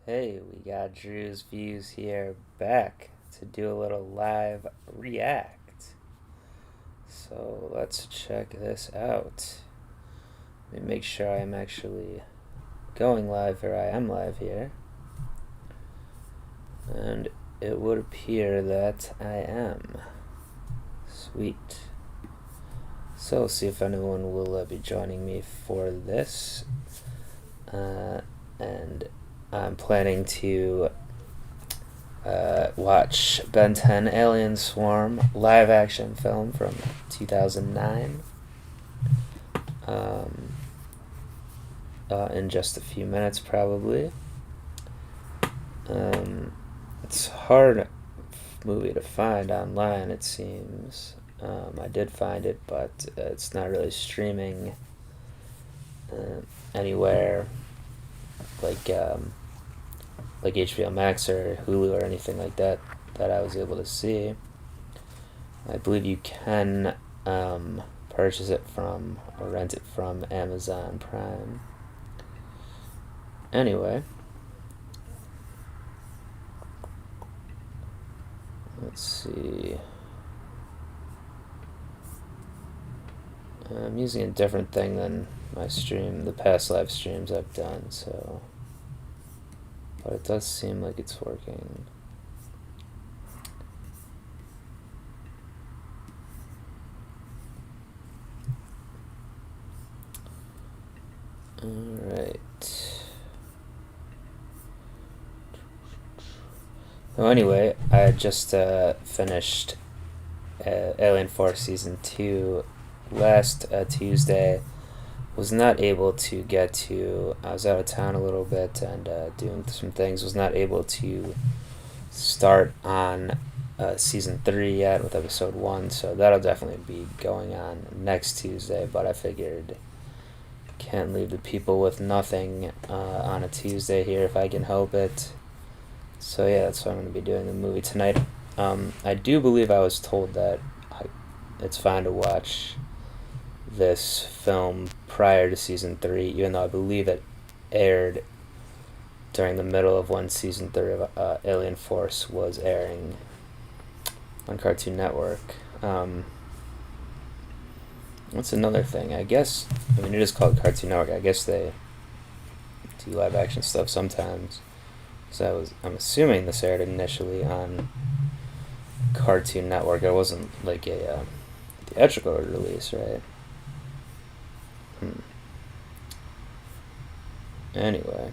Hey, we got Drewz Viewz here back to do a little live react. So let's check this out. Let me make sure I'm actually going live here. I am live here. And it would appear that I am. Sweet. So see if anyone will be joining me for this. And I'm planning to watch Ben 10 Alien Swarm live action film from 2009 in just a few minutes probably. It's a hard movie to find online, it seems. I did find it, but it's not really streaming anywhere like HBO Max or Hulu or anything like that I was able to see. I believe you can purchase it from or rent it from Amazon Prime. Anyway, let's see. I'm using a different thing than the past live streams I've done, so. But it does seem like it's working. Alright. So anyway, I just finished Alien Force Season 2 last Tuesday. Was not able to get to, I was out of town a little bit and doing some things, was not able to start on Season 3 yet with Episode 1, so that'll definitely be going on next Tuesday, but I figured can't leave the people with nothing on a Tuesday here if I can help it. So yeah, that's why I'm going to be doing the movie tonight. I do believe I was told that it's fine to watch this film prior to Season 3, even though I believe it aired during the middle of when Season 3 of Alien Force was airing on Cartoon Network. That's another thing. I guess, it is called Cartoon Network. I guess they do live action stuff sometimes. So I'm assuming this aired initially on Cartoon Network. It wasn't like a theatrical release, right? Anyway.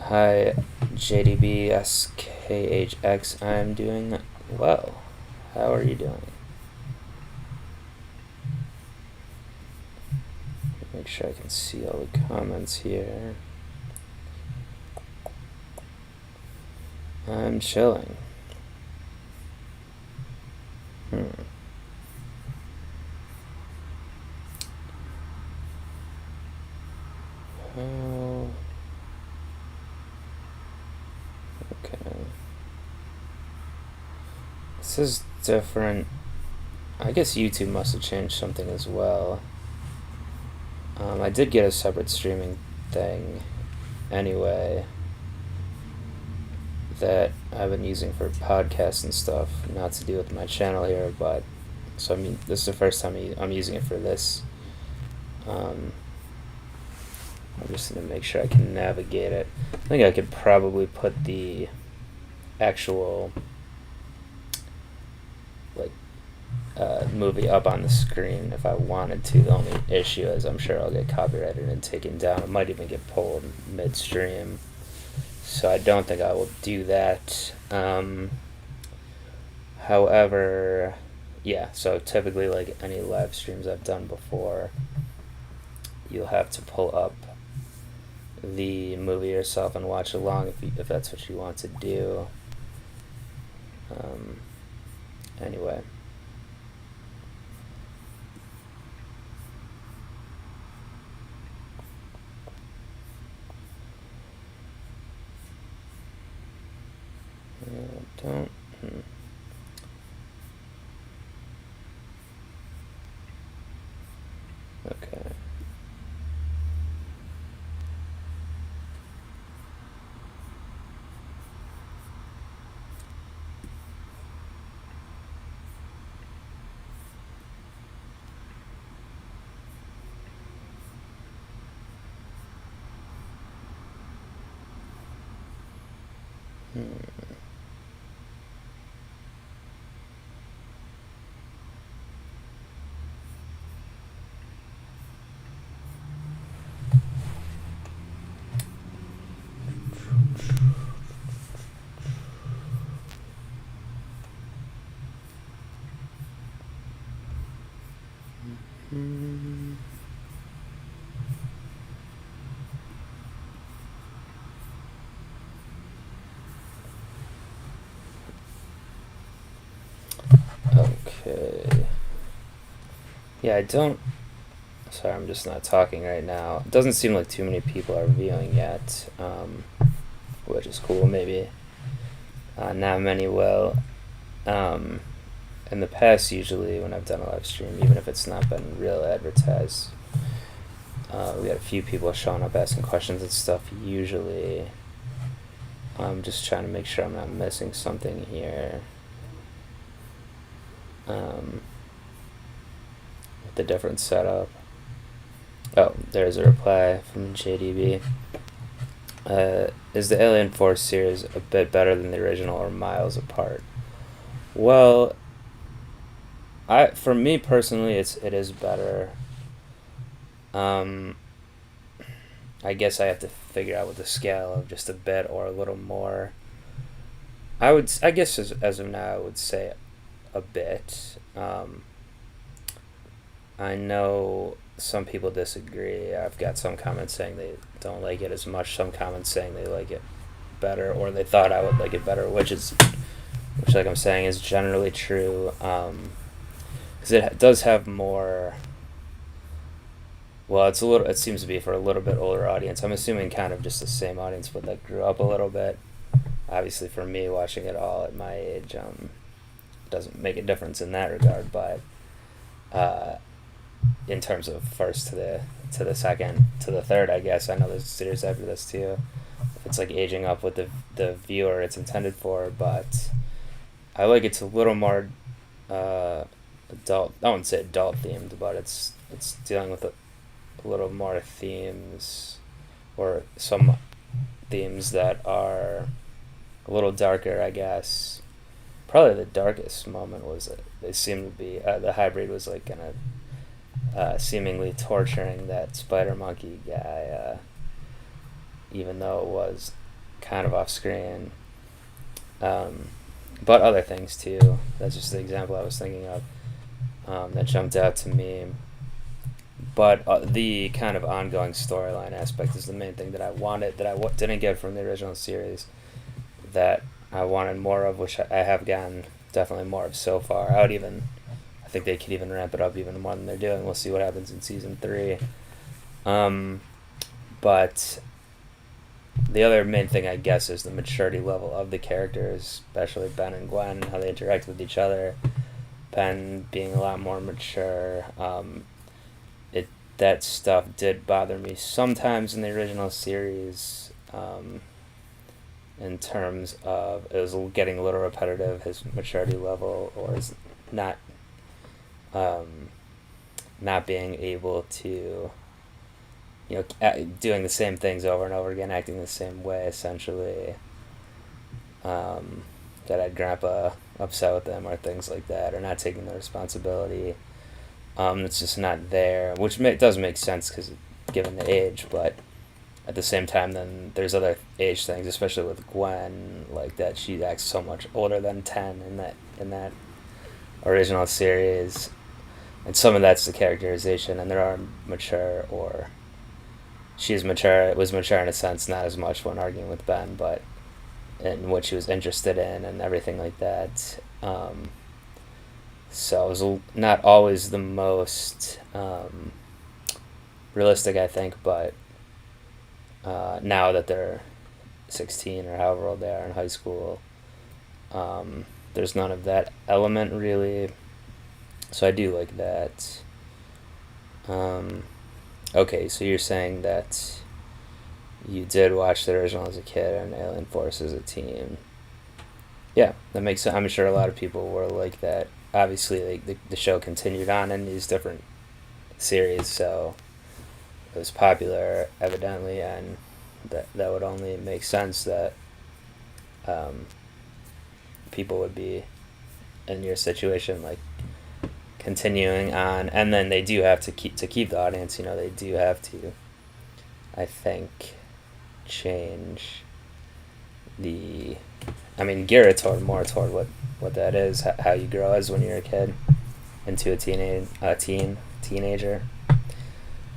Hi, JDBSKHX. I'm doing well. How are you doing? Make sure I can see all the comments here. I'm chilling. Oh. Okay. This is different. I guess YouTube must have changed something as well. I did get a separate streaming thing anyway that I've been using for podcasts and stuff, not to do with my channel here, but so this is the first time I'm using it for this. I'm just going to make sure I can navigate it. I think I could probably put the actual movie up on the screen if I wanted to. The only issue is I'm sure I'll get copyrighted and taken down. It might even get pulled midstream. So I don't think I will do that. However, yeah, so typically like any live streams I've done before, you'll have to pull up the movie yourself and watch along if that's what you want to do. Anyway. Don't. Okay. Okay. Yeah, I don't. Sorry, I'm just not talking right now. It doesn't seem like too many people are viewing yet, which is cool. Maybe not many will. Um, in the past, usually when I've done a live stream, even if it's not been real advertised, we had a few people showing up asking questions and stuff. Usually, I'm just trying to make sure I'm not missing something here. With the different setup. Oh, there's a reply from JDB. Is the Alien Force series a bit better than the original or miles apart? Well, for me personally, it is better. I guess I have to figure out with the scale of just a bit or a little more. I guess as of now, I would say a bit. I know some people disagree. I've got some comments saying they don't like it as much. Some comments saying they like it better, or they thought I would like it better, which, like I'm saying, is generally true. Because it does have more. Well, it seems to be for a little bit older audience. I'm assuming kind of just the same audience, but that grew up a little bit. Obviously, for me, watching it all at my age, doesn't make a difference in that regard. But in terms of first to the second to the third, I guess I know there's a series after this too. If it's like aging up with the viewer it's intended for, but I like it's a little more adult. I wouldn't say adult themed, but it's dealing with a little more themes, or some themes that are a little darker, I guess. Probably the darkest moment was that they seemed to be the hybrid was like gonna seemingly torturing that spider monkey guy, even though it was kind of off screen. But other things too. That's just the example I was thinking of that jumped out to me. But the kind of ongoing storyline aspect is the main thing that I wanted, that I didn't get from the original series, that I wanted more of, which I have gotten definitely more of so far. I think they could even ramp it up even more than they're doing. We'll see what happens in season 3. But the other main thing, I guess, is the maturity level of the characters, especially Ben and Gwen, how they interact with each other. Ben being a lot more mature. That stuff did bother me sometimes in the original series, in terms of it was getting a little repetitive, his maturity level, or his not being able to, doing the same things over and over again, acting the same way, essentially. That had Grandpa upset with them, or things like that, or not taking the responsibility. It's just not there, which does make sense because given the age, but at the same time, then there's other age things, especially with Gwen, like that she acts so much older than 10 in that original series, and some of that's the characterization, and there are mature, or she's mature. It was mature in a sense, not as much when arguing with Ben, but in what she was interested in and everything like that. So it was not always the most realistic, I think, but now that they're 16 or however old they are in high school, there's none of that element really. So I do like that. Um, okay, so you're saying that you did watch the original as a kid and Alien Force as a teen. Yeah, that makes sense. I'm sure a lot of people were like that. Obviously, like the show continued on in these different series, so it was popular, evidently, and that would only make sense that um, people would be in your situation, like continuing on, and then they do have to keep the audience. You know, they do have to, I think, change the. I mean, gear it toward what that is, how you grow as when you're a kid into a teenager.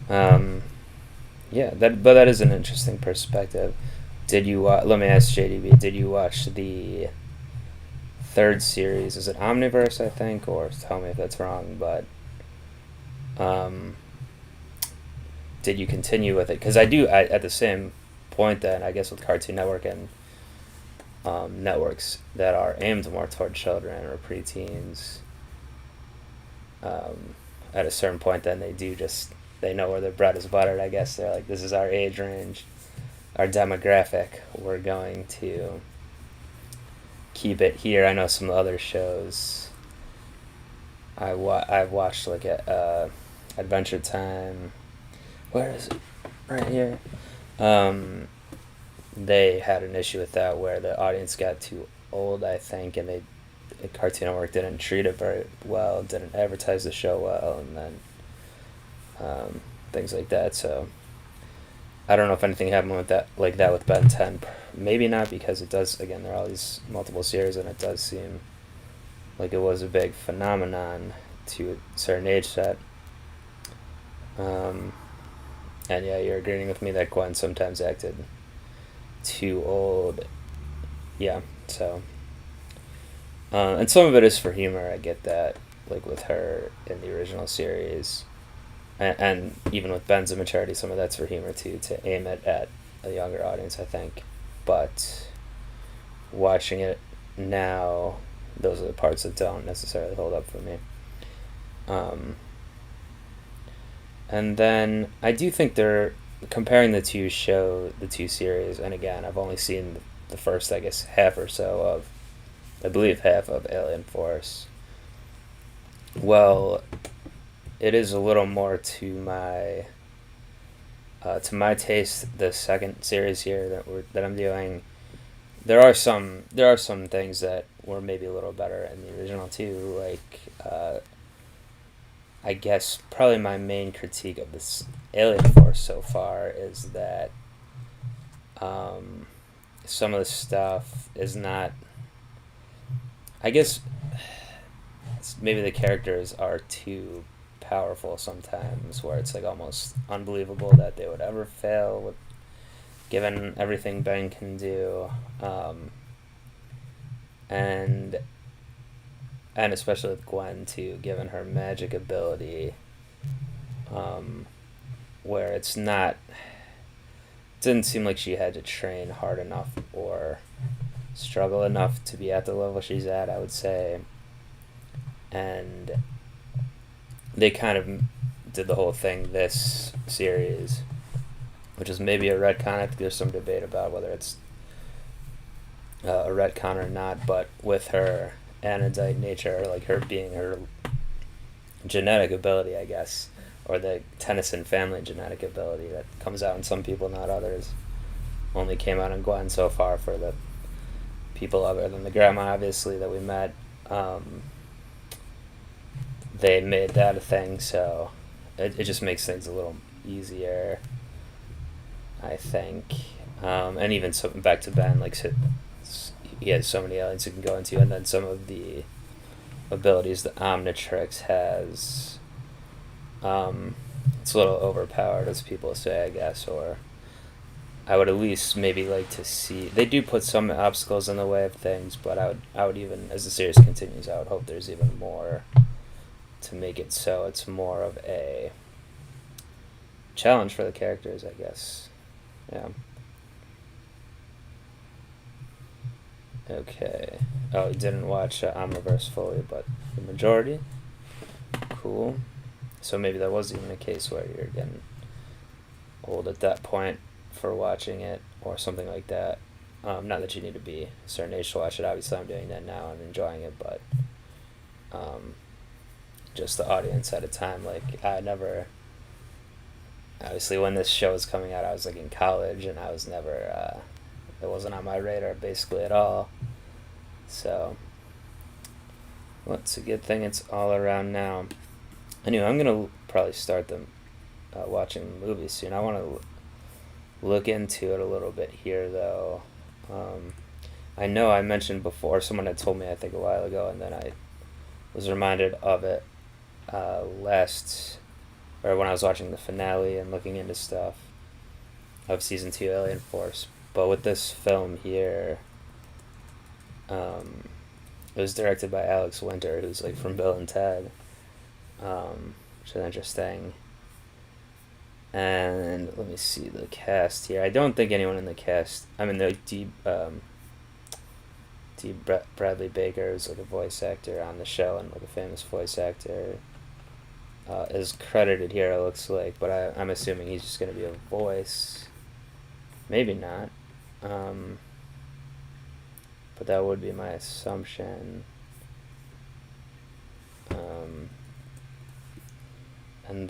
Um, yeah, that is an interesting perspective. Did you let me ask JDB? Did you watch the third series? Is it Omniverse, I think, or tell me if that's wrong? But um, did you continue with it? Because at the same point then, I guess with Cartoon Network and networks that are aimed more toward children or preteens, at a certain point, then they know where their bread is buttered. I guess they're like, this is our age range, our demographic. We're going to keep it here. I know some other shows. I've watched like Adventure Time. Where is it? Right here. They had an issue with that where the audience got too old, I think, and the Cartoon Network didn't treat it very well, didn't advertise the show well, and then things like that. So I don't know if anything happened with that with Ben 10. Maybe not, because it does, again, there are all these multiple series, and it does seem like it was a big phenomenon to a certain age set. And yeah, you're agreeing with me that Gwen sometimes acted too old. Yeah, so. And some of it is for humor, I get that, like with her in the original series. And even with Ben's immaturity, some of that's for humor too, to aim it at a younger audience, I think. But watching it now, those are the parts that don't necessarily hold up for me. And then I do think they're comparing the two series, and again, I've only seen the first, I guess, half or so of, I believe, half of Alien Force. Well, it is a little more to my taste. The second series here that I'm doing, there are some things that were maybe a little better in the original too. Like, I guess probably my main critique of this Alien Force so far is that some of the stuff is not. I guess maybe the characters are too powerful sometimes, where it's like almost unbelievable that they would ever fail with given everything Ben can do, and especially with Gwen too, given her magic ability, where it didn't seem like she had to train hard enough or struggle enough to be at the level she's at, I would say. And they kind of did the whole thing this series, which is maybe a retcon. I think there's some debate about whether it's a retcon or not, but with her anodite nature, like her being her genetic ability, I guess, or the Tennyson family genetic ability that comes out in some people, not others. Only came out in Gwen so far for the people other than the grandma, obviously, that we met. They made that a thing, so it just makes things a little easier, I think. And even so, back to Ben, like, so he has so many aliens he can go into, and then some of the abilities that Omnitrix has, it's a little overpowered, as people say, I guess, or I would at least maybe like to see. They do put some obstacles in the way of things, but I would even, as the series continues, I would hope there's even more to make it so it's more of a challenge for the characters, I guess. Yeah. Okay. Oh, you didn't watch Omniverse fully, but the majority? Cool. So maybe that was even a case where you're getting old at that point for watching it or something like that. Not that you need to be a certain age to watch it. Obviously, I'm doing that now and enjoying it, but um, just the audience at a time. Like, I never. Obviously, when this show was coming out, I was like in college, and I was never. It wasn't on my radar basically at all. So, well, it's a good thing it's all around now. Anyway, I'm gonna probably start them watching the movie soon. I want to look into it a little bit here, though. Um, I know I mentioned before, someone had told me, I think, a while ago, and then I was reminded of it or when I was watching the finale and looking into stuff of season 2 Alien Force. But with this film here, it was directed by Alex Winter, who's like from Bill and Ted, which is interesting. And let me see the cast here. I don't think anyone in the cast. I mean, Bradley Baker is like a voice actor on the show and like a famous voice actor. Is credited here, it looks like, but I'm assuming he's just going to be a voice. Maybe not. But that would be my assumption. And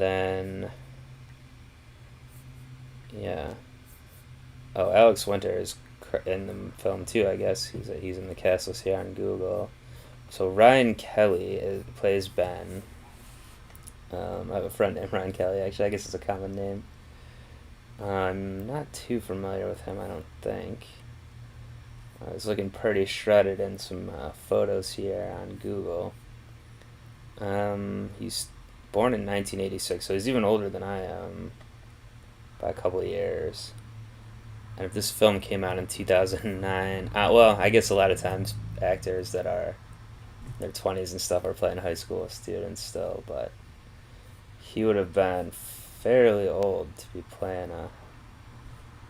then, yeah. Oh, Alex Winter is in the film too, I guess. He's in the cast list here on Google. So Ryan Kelly plays Ben. I have a friend named Ryan Kelly, actually. I guess it's a common name. I'm not too familiar with him, I don't think. I was looking pretty shredded in some photos here on Google. He's born in 1986, so he's even older than I am by a couple of years. And if this film came out in 2009, well, I guess a lot of times actors that are in their 20s and stuff are playing high school students still, but he would have been fairly old to be playing a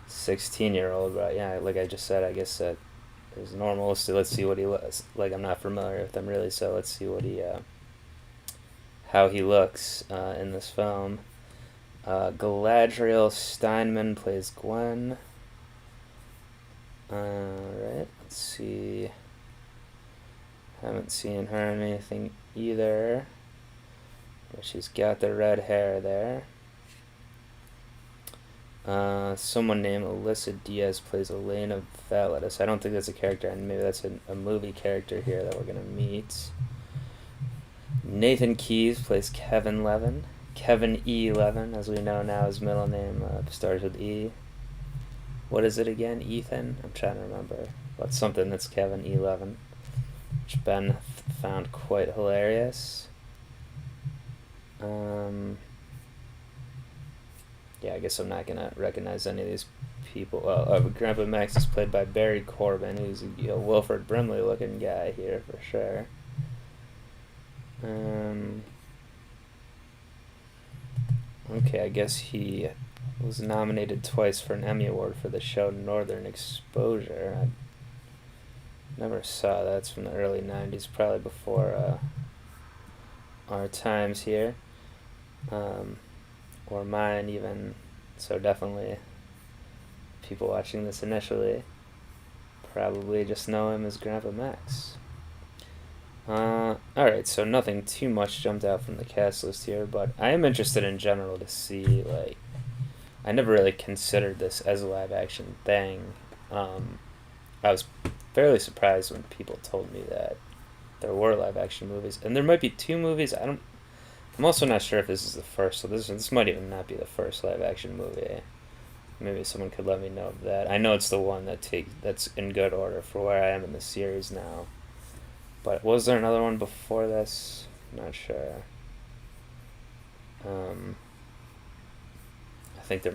16-year-old, but yeah, like I just said, I guess that is normal. So let's see what he looks like. I'm not familiar with him really, so let's see what how he looks in this film. Galadriel Steinman plays Gwen. Alright, let's see. Haven't seen her in anything either. But she's got the red hair there. Someone named Alyssa Diaz plays Elena Validus. I don't think that's a character, and maybe that's a movie character here that we're going to meet. Nathan Keys plays Kevin Levin. Kevin E. Levin, as we know now, his middle name starts with E. What is it again? Ethan? I'm trying to remember. But something that's Kevin E. Levin, which Ben found quite hilarious. Yeah, I guess I'm not gonna recognize any of these people. Well, Grandpa Max is played by Barry Corbin, who's a Wilford Brimley looking guy here for sure. Okay, I guess he was nominated twice for an Emmy Award for the show Northern Exposure. I never saw that. It's from the early 90s, probably before our times here. Or mine even. So definitely people watching this initially probably just know him as Grandpa Max. Alright, so nothing too much jumped out from the cast list here, but I am interested in general to see, like, I never really considered this as a live action thing. I was fairly surprised when people told me that there were live action movies, and there might be 2 movies. I'm also not sure if this is the first, so this might even not be the first live action movie. Maybe someone could let me know of that. I know it's the one that's in good order for where I am in the series now. But was there another one before this? I'm not sure. I think there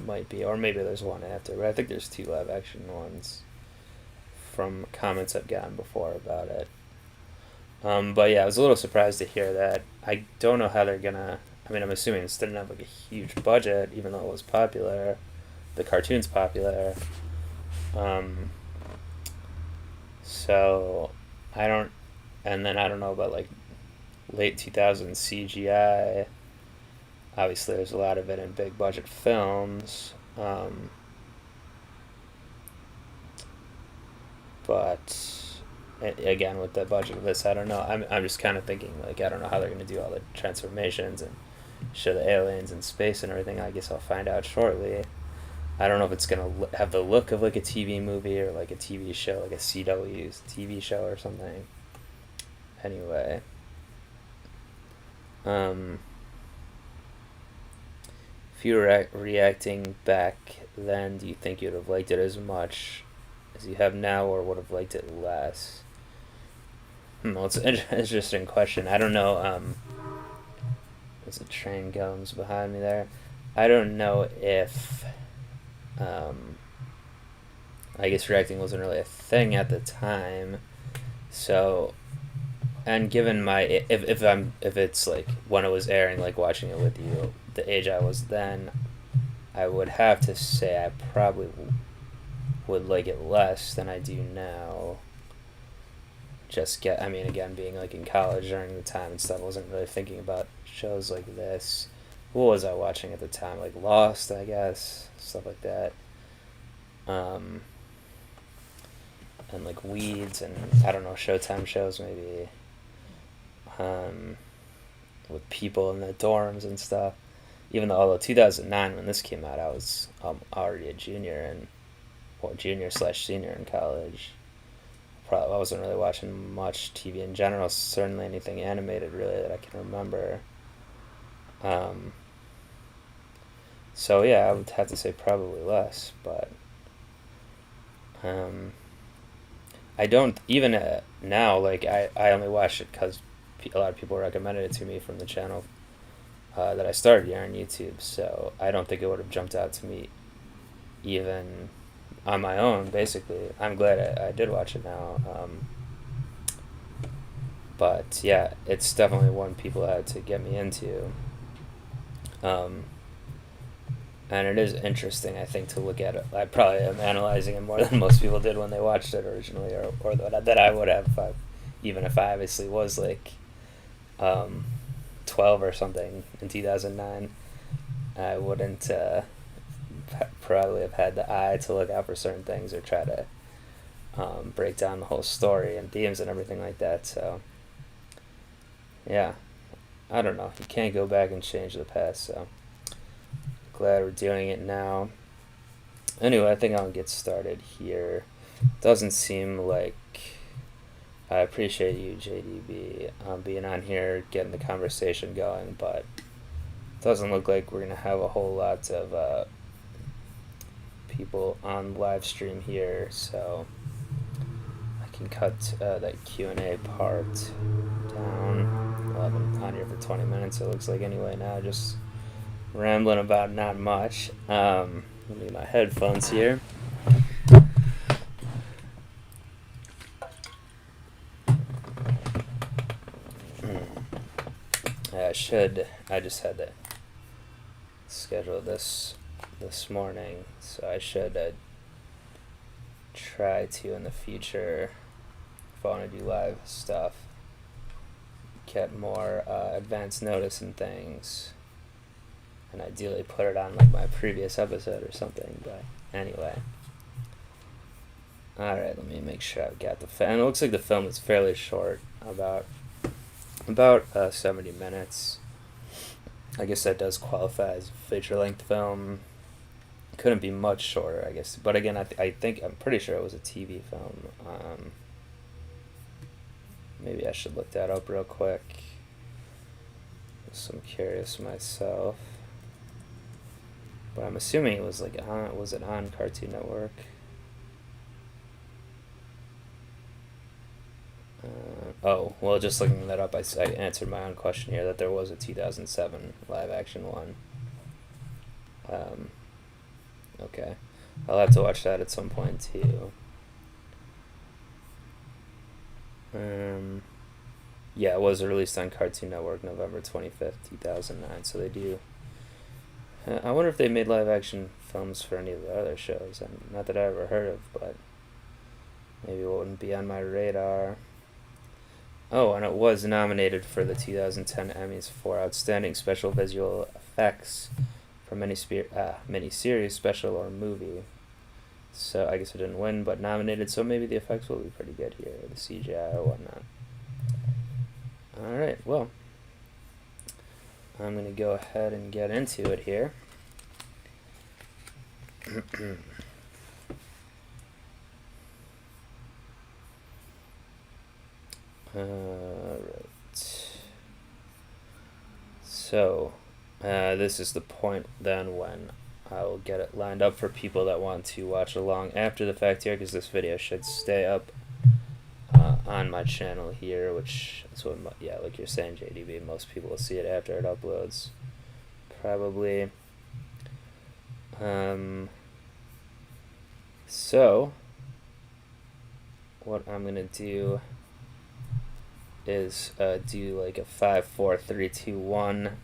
might be, or maybe there's one after, but I think there's 2 live action ones from comments I've gotten before about it. But yeah, I was a little surprised to hear that. I don't know how they're gonna. I mean, I'm assuming this didn't have like a huge budget, even though it was popular. The cartoon's popular. So I don't know about like late 2000s CGI. obviously there's a lot of it in big budget films, but again, with the budget of this, I don't know. I'm just kind of thinking, like, I don't know how they're going to do all the transformations and show the aliens in space and everything. I guess I'll find out shortly. I don't know if it's going to have the look of like a TV movie or like a TV show, like a CW's TV show or something. Anyway, if you were reacting back then, do you think you'd have liked it as much as you have now, or would have liked it less? Well, it's an interesting question. I don't know. There's a train goes behind me there. I don't know if. I guess reacting wasn't really a thing at the time, so. And given my if it's like when it was airing, like watching it with you, the age I was then, I would have to say I probably would like it less than I do now. I mean, again, being like in college during the time and stuff, I wasn't really thinking about shows like this. What was I watching at the time? Like Lost, I guess, stuff like that. And like Weeds and I don't know, Showtime shows maybe. With people in the dorms and stuff. Although 2009 when this came out, I was already a junior junior/senior in college. I wasn't really watching much TV in general, certainly anything animated really that I can remember. So yeah, I would have to say probably less, but I don't even now, like I only watched it because a lot of people recommended it to me from the channel that I started here on YouTube, so I don't think it would have jumped out to me even on my own, basically. I'm glad I did watch it now. But yeah, it's definitely one people had to get me into. And it is interesting, I think, to look at it. I probably am analyzing it more than most people did when they watched it originally, or that I would have, even if I obviously was like 12 or something in 2009. I wouldn't probably have had the eye to look out for certain things or try to break down the whole story and themes and everything like that. So yeah, I don't know. You can't go back and change the past, so glad we're doing it now. Anyway, I think I'll get started here. Doesn't seem like I appreciate you, JDB, being on here, getting the conversation going, but doesn't look like we're gonna have a whole lot of people on live stream here, so I can cut that Q&A part down. Well, I've been on here for 20 minutes, it looks like, anyway. Now just rambling about not much. Let me get my headphones here. I just had to schedule this morning, so I should try to in the future, if I want to do live stuff, get more advance notice and things, and ideally put it on like my previous episode or something. But anyway, alright, let me make sure I've got the film. And it looks like the film is fairly short, about 70 minutes. I guess that does qualify as a feature-length film. Couldn't be much shorter, I guess. But again, I'm pretty sure it was a TV film. Maybe I should look that up real quick. So I'm curious myself. But I'm assuming it was was it on Cartoon Network? Well, just looking that up, I answered my own question here, that there was a 2007 live-action one. Okay. I'll have to watch that at some point, too. Yeah, it was released on Cartoon Network November 25th, 2009, so they do... I wonder if they made live-action films for any of the other shows. Not that I ever heard of, but maybe it wouldn't be on my radar. Oh, and it was nominated for the 2010 Emmys for Outstanding Special Visual Effects for miniseries, special, or movie. So I guess it didn't win, but nominated, so maybe the effects will be pretty good here, the CGI or whatnot. Alright, well, I'm going to go ahead and get into it here. Alright. So, this is the point then when I will get it lined up for people that want to watch along after the fact here, because this video should stay up on my channel here, which is what, yeah, like you're saying, JDB, most people will see it after it uploads, probably. So, what I'm gonna do is do like a 5, 4, 3, 2, 1, and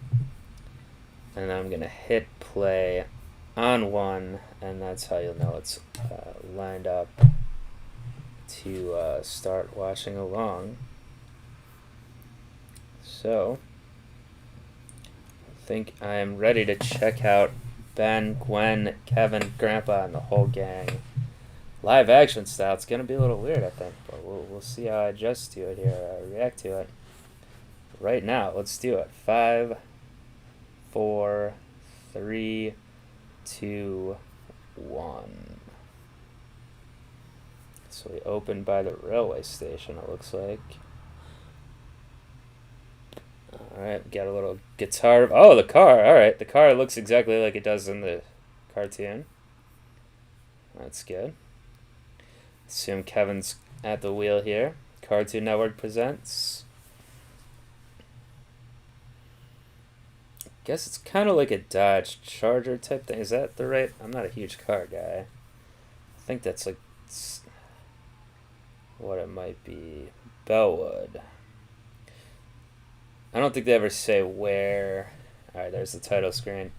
then I'm gonna hit play on 1, and that's how you'll know it's lined up to start watching along. So I think I am ready to check out Ben, Gwen, Kevin, Grandpa, and the whole gang live action style. It's gonna be a little weird, I think, but we'll see how I adjust to it here, react to it. Right now, let's do it. 5, 4, 3, 2, 1. So we open by the railway station, it looks like. Alright, got a little guitar. Oh, the car. Alright, the car looks exactly like it does in the cartoon. That's good. Assume Kevin's at the wheel here. Cartoon Network presents. Guess it's kind of like a Dodge Charger type thing. Is that the right? I'm not a huge car guy. I think that's like what it might be. Bellwood. I don't think they ever say where. Alright, there's the title screen.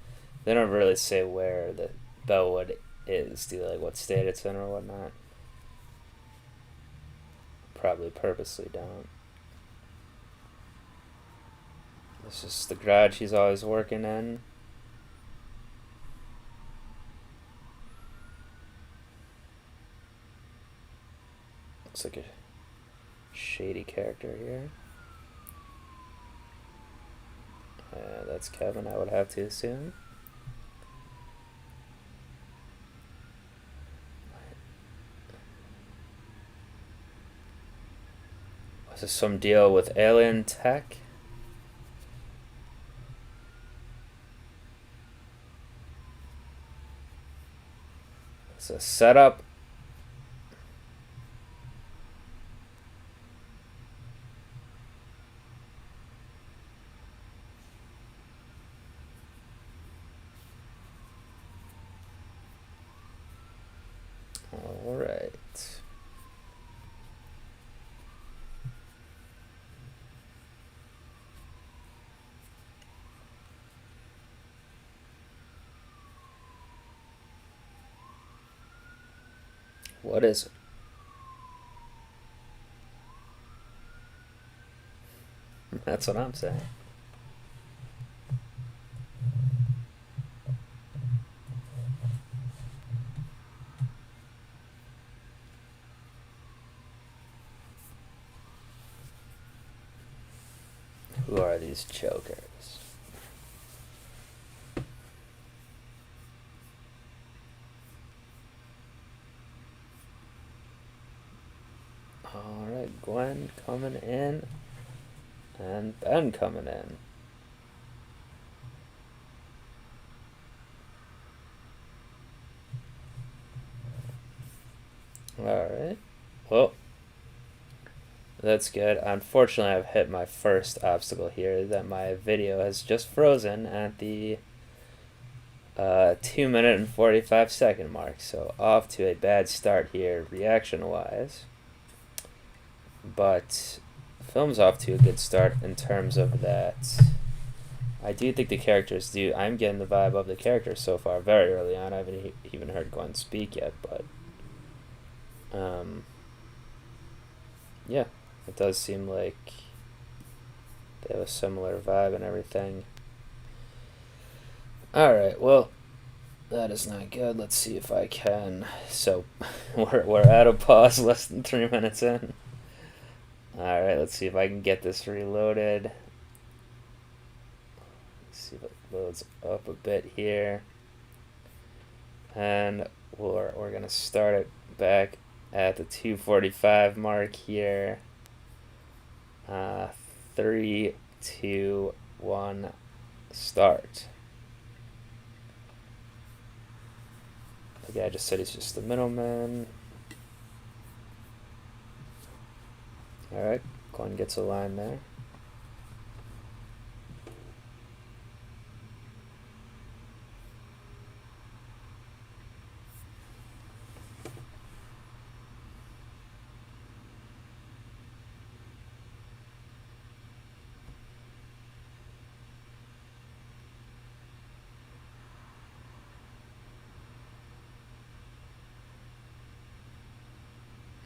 They don't really say where the Bellwood is. Do they, like what state it's in or whatnot? Probably purposely don't. This is the garage he's always working in. Looks like a shady character here. That's Kevin, I would have to assume. Was this some deal with alien tech? It's a setup. All right. What is it? That's what I'm saying. Who are these chokers? Alright, Gwen coming in. And Ben coming in. Alright. Well, that's good. Unfortunately, I've hit my first obstacle here, that my video has just frozen at the 2 minute and 45 second mark. So off to a bad start here, reaction-wise. But the film's off to a good start in terms of that. I do think the characters do. I'm getting the vibe of the characters so far very early on. I haven't even heard Gwen speak yet, but yeah, It does seem like they have a similar vibe and everything. Alright, well, that is not good. Let's see if I can. So, we're at a pause, less than 3 minutes in. Alright, let's see if I can get this reloaded. Let's see if it loads up a bit here. And we're going to start it back at the 2:45 mark here. 3, 2, 1, start. The guy just said he's just the middleman. Alright, Coin gets a line there.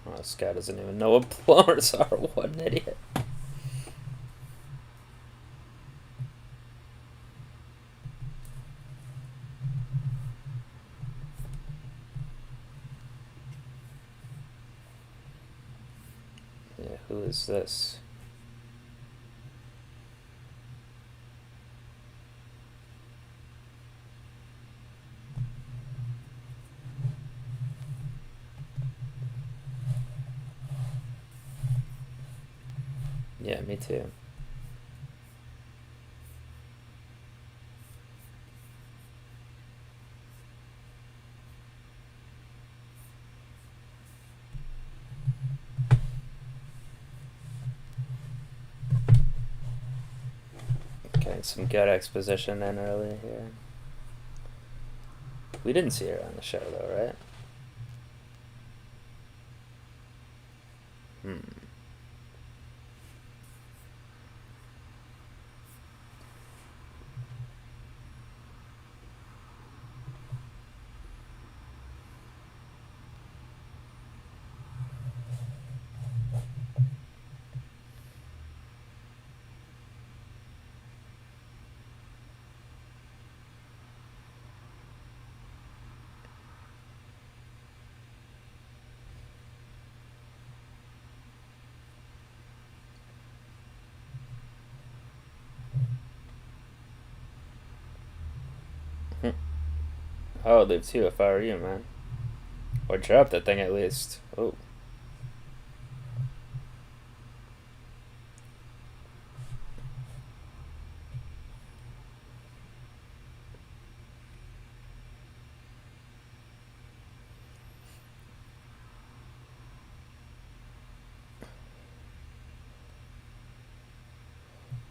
Oh, this guy doesn't even know what plumbers are. What an idiot. Yeah, who is this? Yeah, me too. Okay, some good exposition in early here. We didn't see her on the show though, right? I would leave too if I were you, man. Or drop that thing at least. Oh.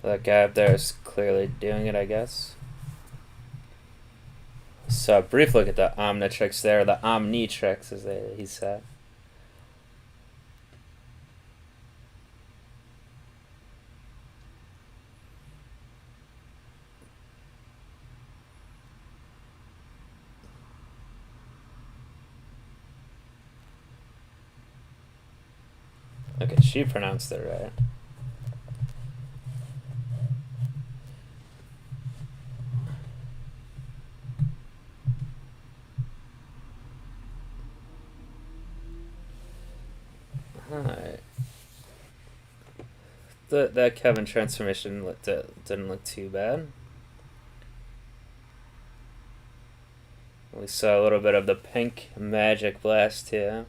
That guy up there is clearly doing it, I guess. So, brief look at the Omnitrix there, the Omnitrix, as he said. Okay, she pronounced it right. Alright. That Kevin transformation didn't look too bad. We saw a little bit of the pink magic blast here.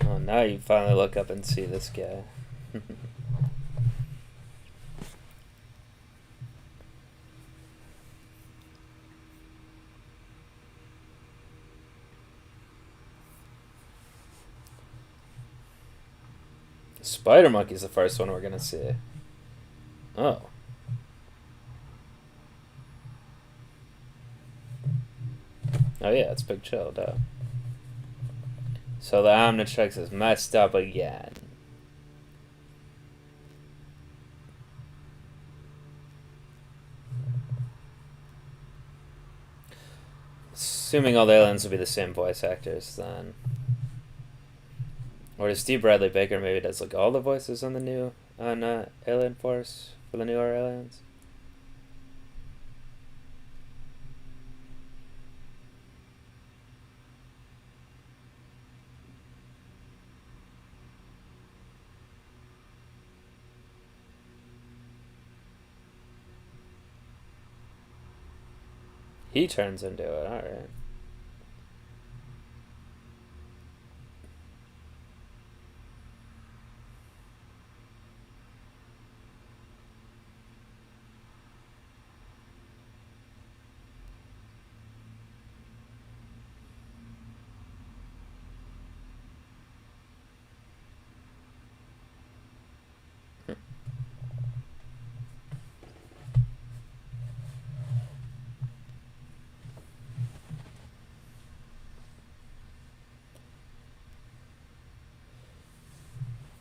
Oh, now you finally look up and see this guy. Spider Monkey's the first one we're gonna see. Oh. Oh yeah, it's Big Chill, duh. So the Omnitrix is messed up again. Assuming all the aliens will be the same voice actors, then. Or does Steve Bradley Baker maybe does like all the voices on the new Alien Force for the newer aliens? He turns into it, alright.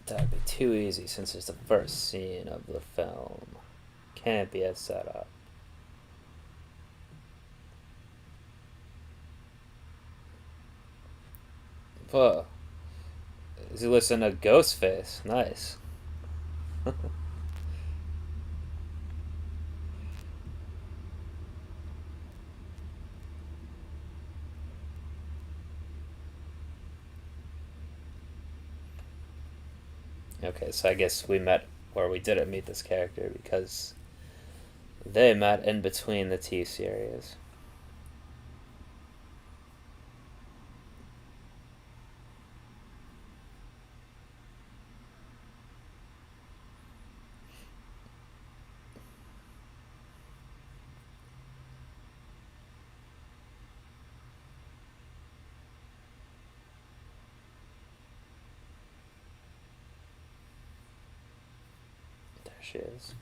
That'd be too easy since it's the first scene of the film. Can't be a setup. Whoa. Is he listening to Ghostface? Nice. Okay, so I guess we met, or we didn't meet this character because they met in between the T series. There she is.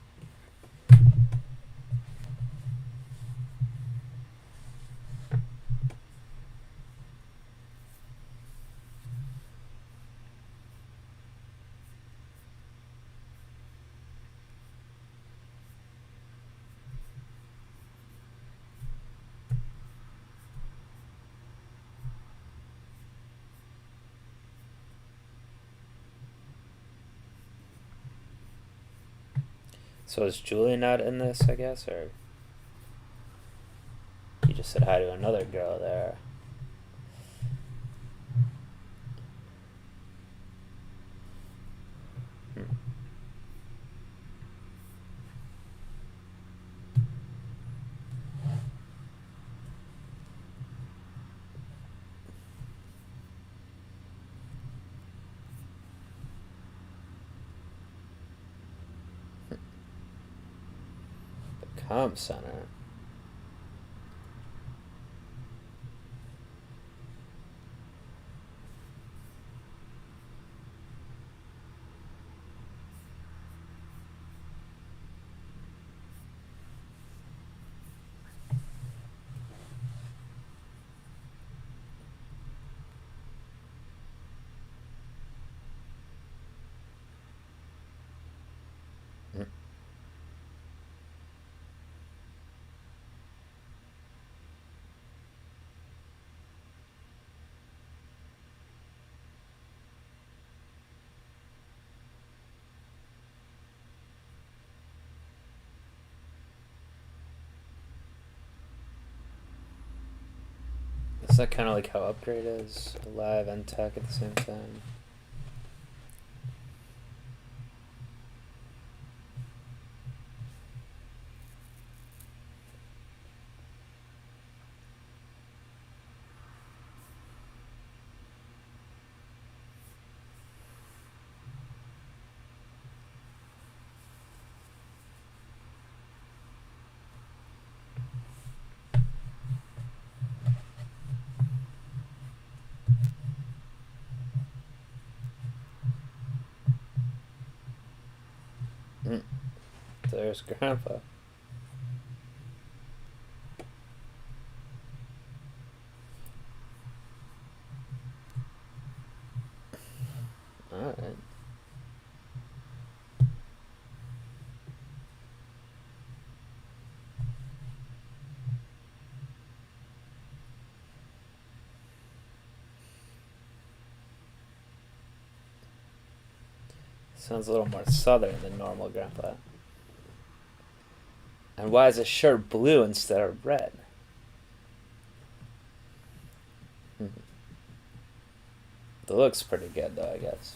So is Julie not in this, I guess, or you just said hi to another girl there? Comp Center. Is that kind of like how Upgrade is? Alive and tech at the same time? there's Grandpa. Alright. Sounds a little more southern than normal, Grandpa. And why is his shirt blue instead of red? It looks pretty good, though, I guess.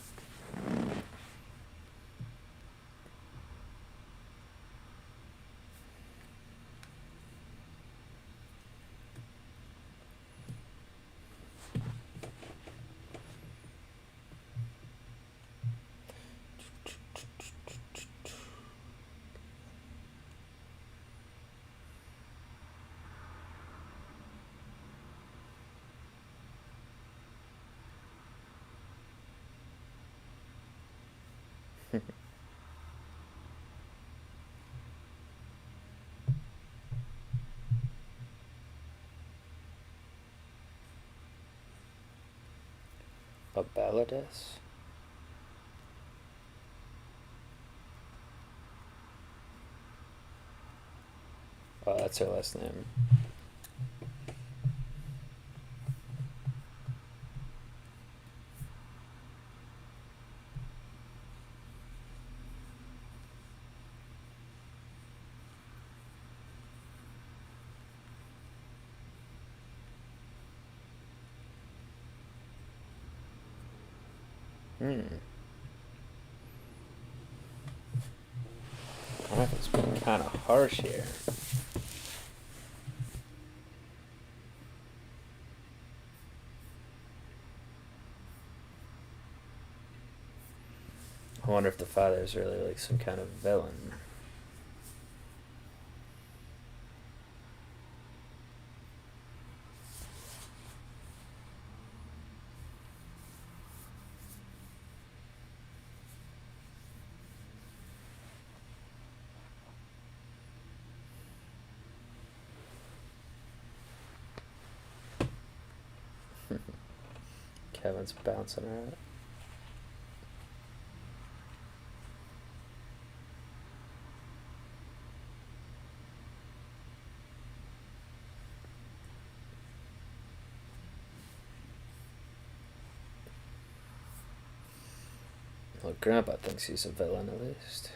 A balladess? Oh, that's her last name. Grandpa's being kind of harsh here. I wonder if the father's really like some kind of villain. Kevin's bouncing around. Well, Grandpa thinks he's a villain at least.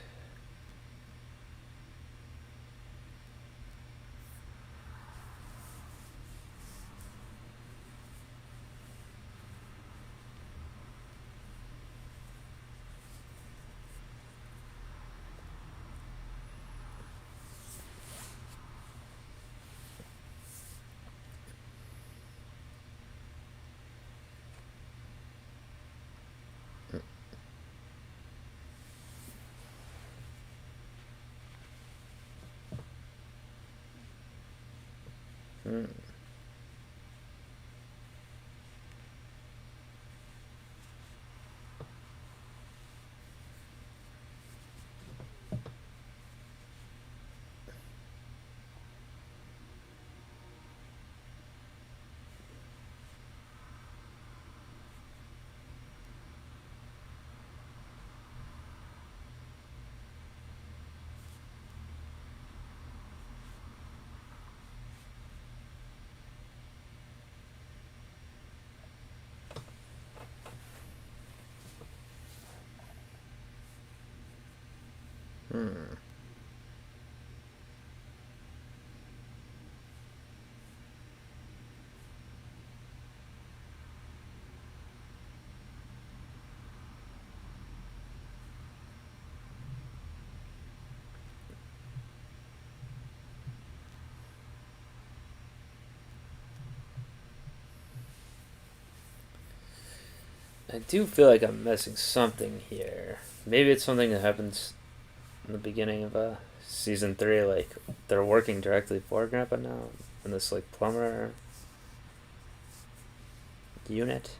I do feel like I'm missing something here. Maybe it's something that happens in the beginning of season 3. Like they're working directly for Grandpa now in this like plumber unit.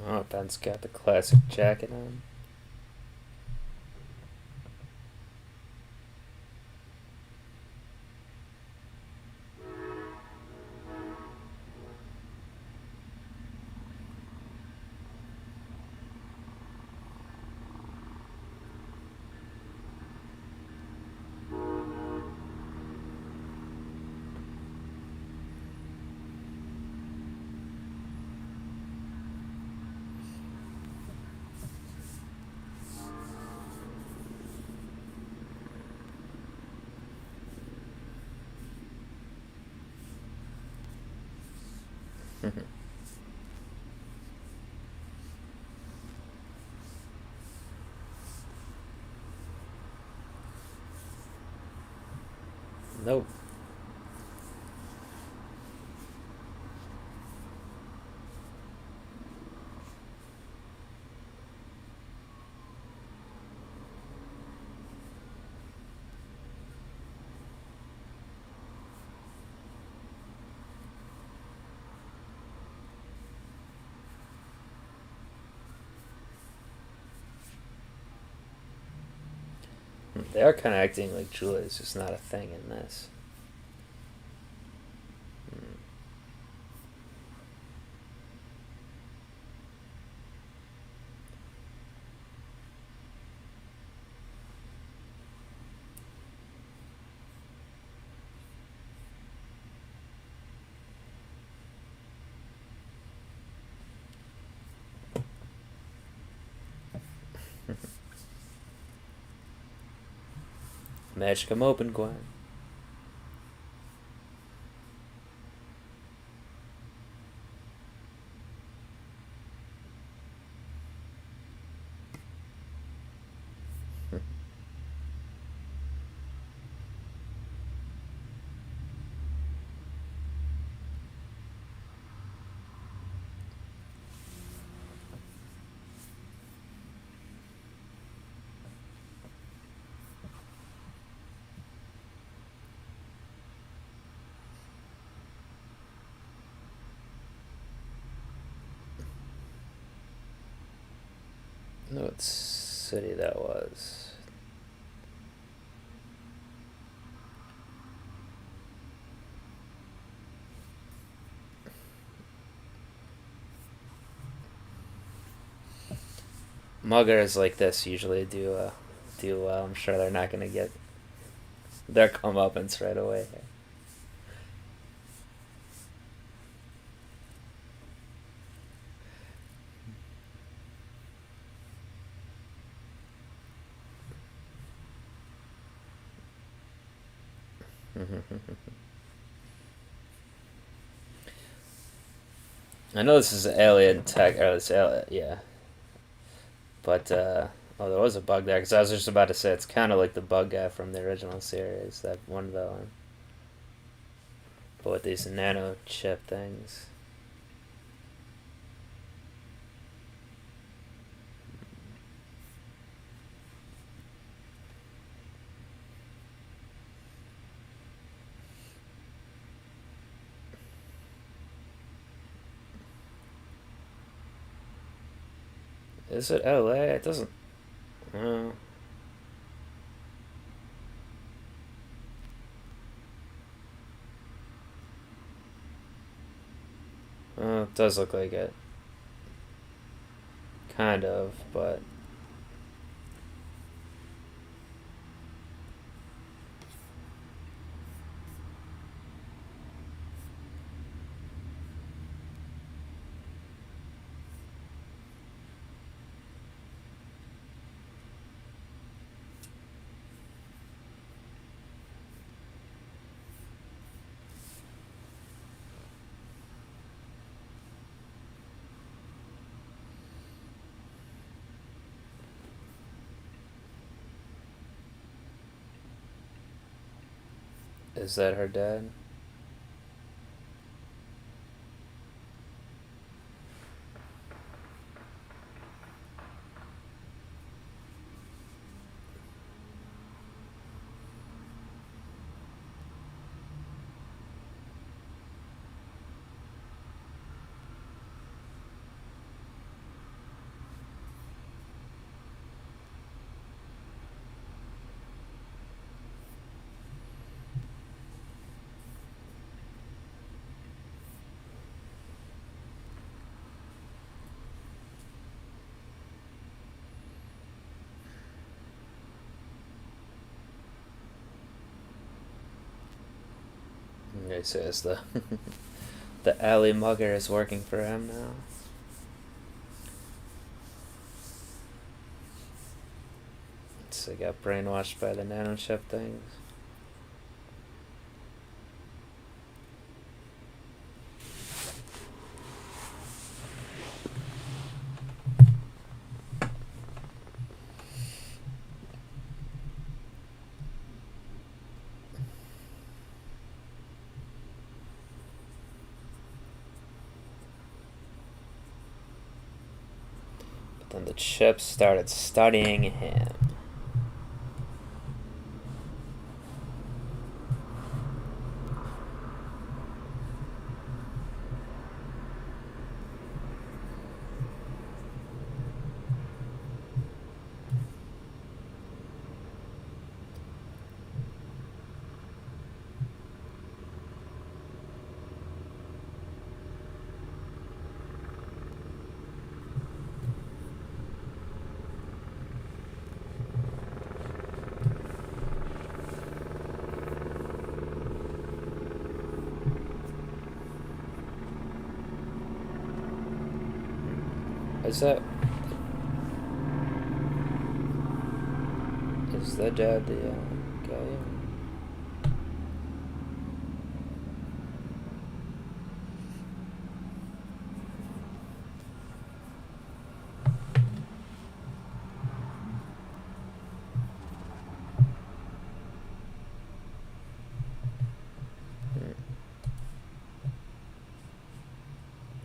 Oh, Ben's got the classic jacket on. Nope. They are kind of acting like Julia is just not a thing in this. Magic 'em open, Gwen. know what city that was. Muggers like this usually do well. I'm sure they're not gonna get their comeuppance right away. I know this is alien tech, or this alien, yeah. But oh, there was a bug there because I was just about to say it's kind of like the bug guy from the original series, that one villain. But with these nano chip things. Is it LA? It doesn't. Uh, it does look like it. Kind of, but. Is that her dad? He says the the alley mugger is working for him now. So he got brainwashed by the nanochip things. Then the chips started studying him. Is that dad the guy?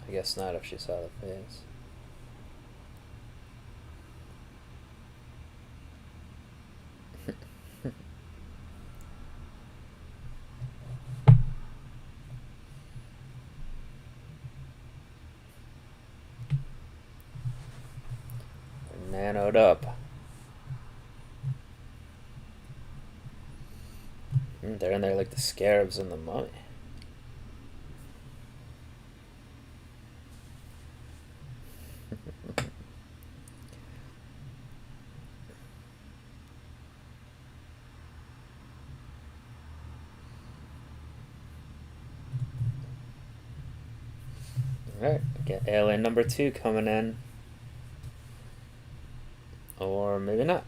I guess not if she saw the face. Nanoed up. They're in there like the scarabs in the mummy. Alright, get alien number 2 coming in. Or maybe not.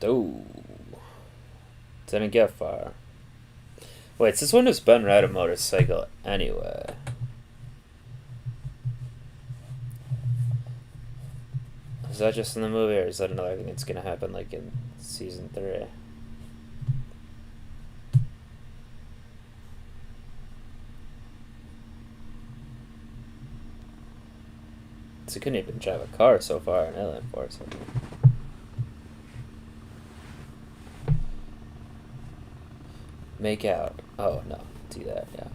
Oh, didn't get far. Wait, since when does Ben ride a motorcycle anyway? Is that just in the movie, or is that another thing that's gonna happen like in season 3? So he couldn't even drive a car so far in Alien Force. Make out. Oh no, do that, yeah.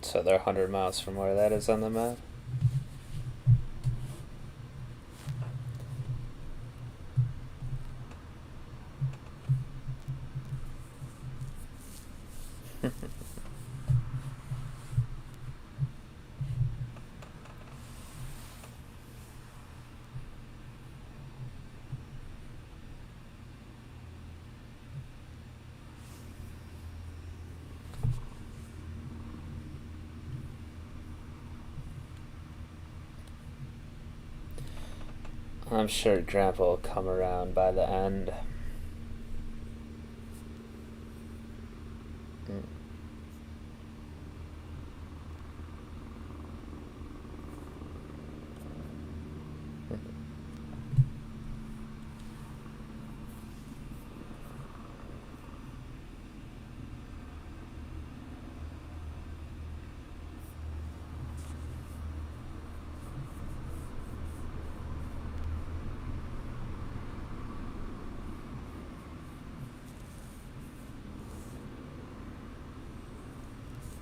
So they're 100 miles from where that is on the map. I'm sure Grandpa will come around by the end.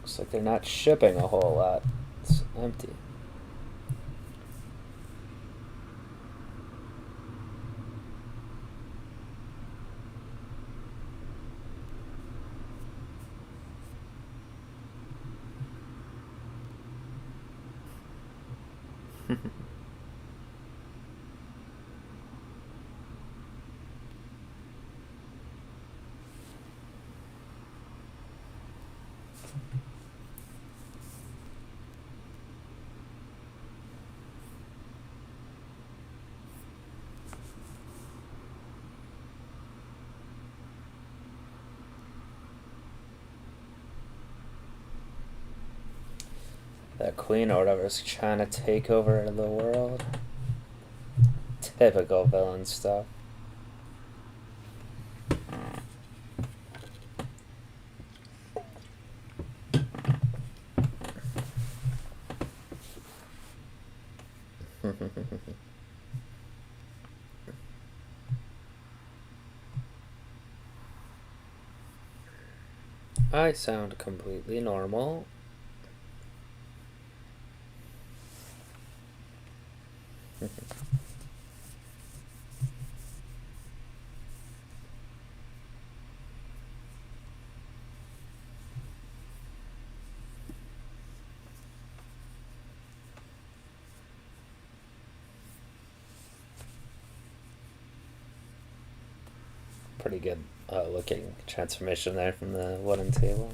Looks like they're not shipping a whole lot. It's empty. That queen or whatever is trying to take over the world. Typical villain stuff. I sound completely normal. Pretty good looking transformation there from the wooden table.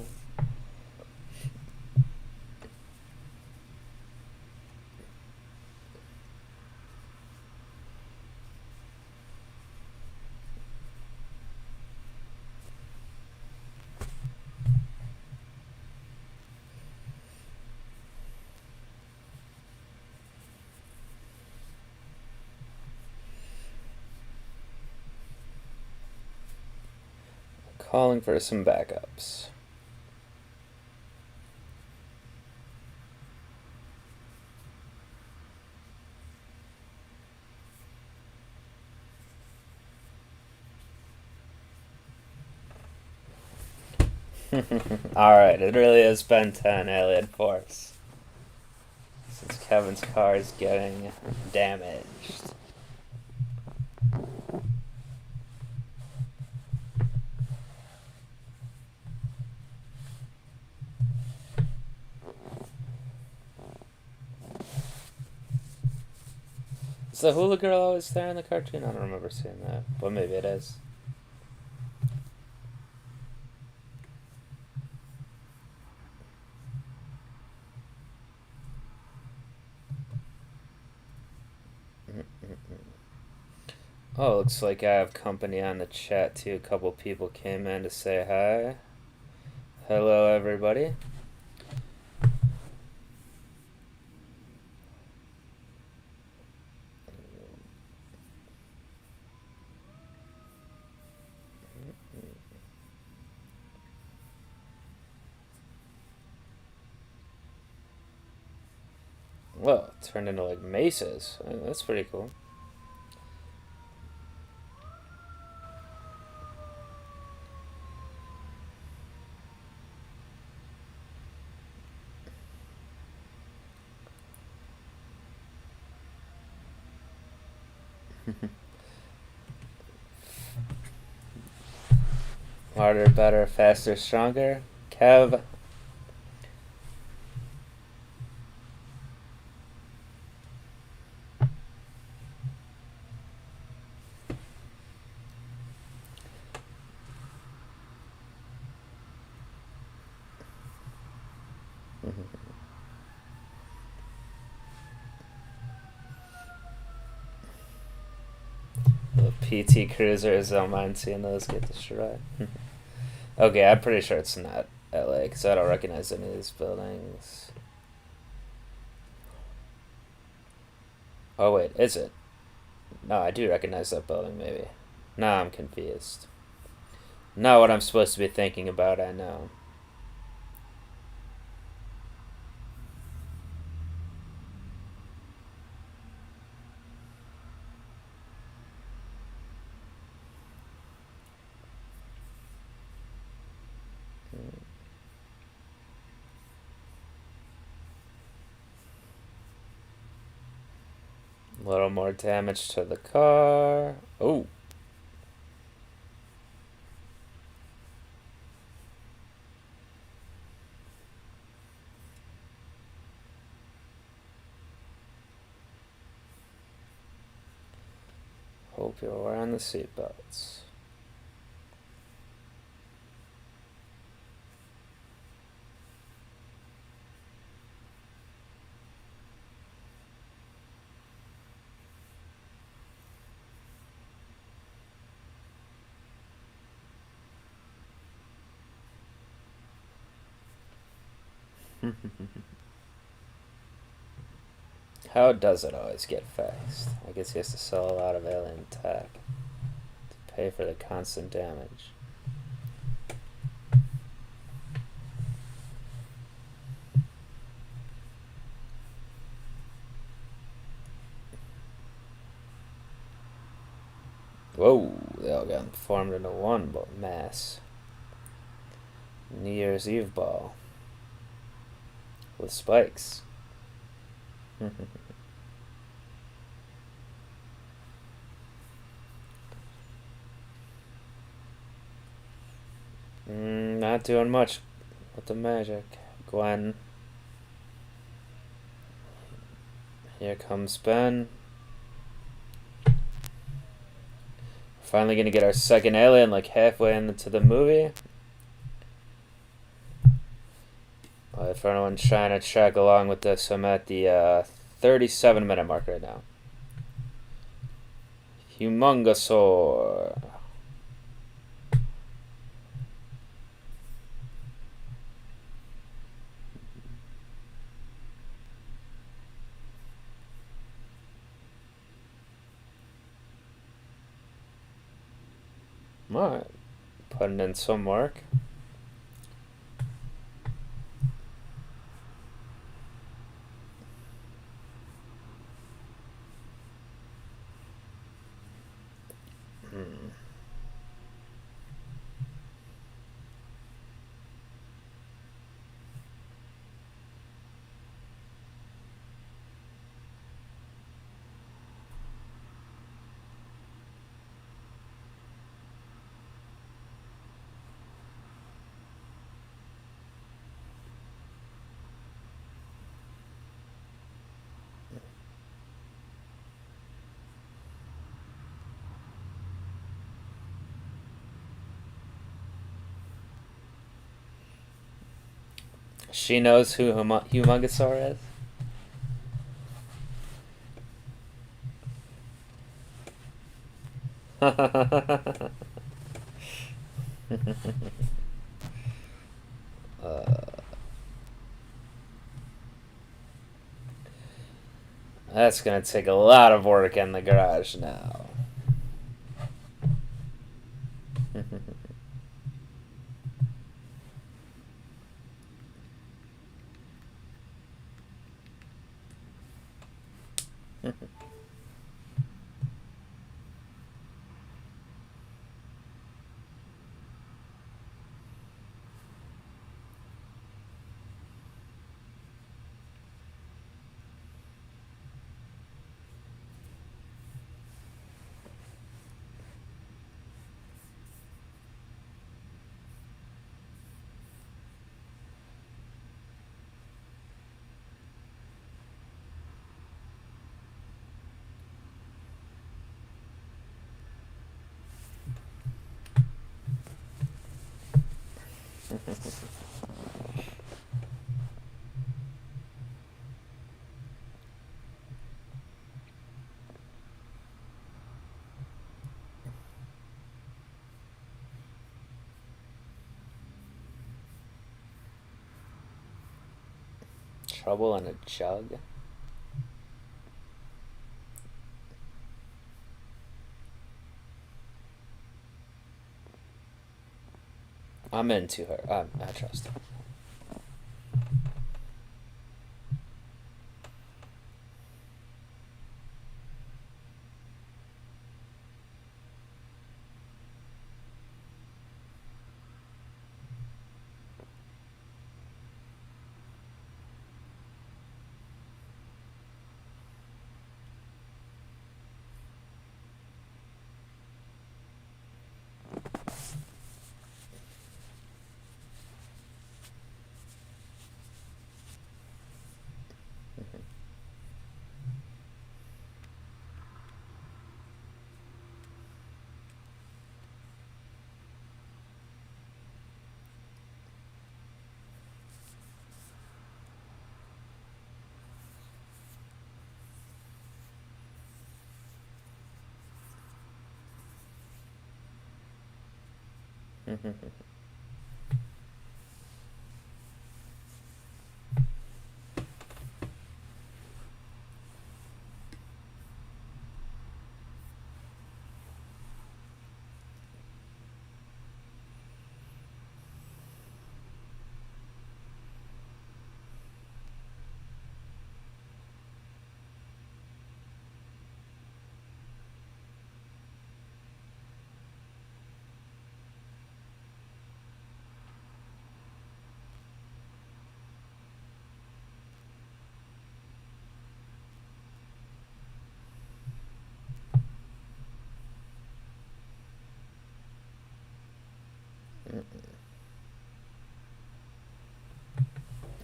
Calling for some backups. Alright, it really is Ben 10 Alien Force. Since Kevin's car is getting damaged. Is the hula girl always there in the cartoon? I don't remember seeing that, but maybe it is. Oh, looks like I have company on the chat too. A couple people came in to say hi. Hello, everybody. Well, it turned into like maces. That's pretty cool. Harder, better, faster, stronger. Kev. The PT Cruisers, I don't mind seeing those get destroyed. Okay, I'm pretty sure it's not LA because I don't recognize any of these buildings. Oh, wait, is it? No, I do recognize that building, maybe. Nah, I'm confused. Not what I'm supposed to be thinking about, I know. A little more damage to the car. Oh. Hope you're wearing the seatbelts. How does it always get fixed? I guess he has to sell a lot of alien tech to pay for the constant damage. Whoa, they all got formed into one mass. New Year's Eve ball. With spikes. Not doing much with the magic. Gwen. Here comes Ben. Finally gonna get our second alien like halfway into the movie. If anyone's trying to track along with this, I'm at the 37-minute mark right now. Humongosaur. Alright. Putting in some work. She knows who Humongosaur is? That's gonna take a lot of work in the garage now. Trouble in a jug? I'm into her. I trust her.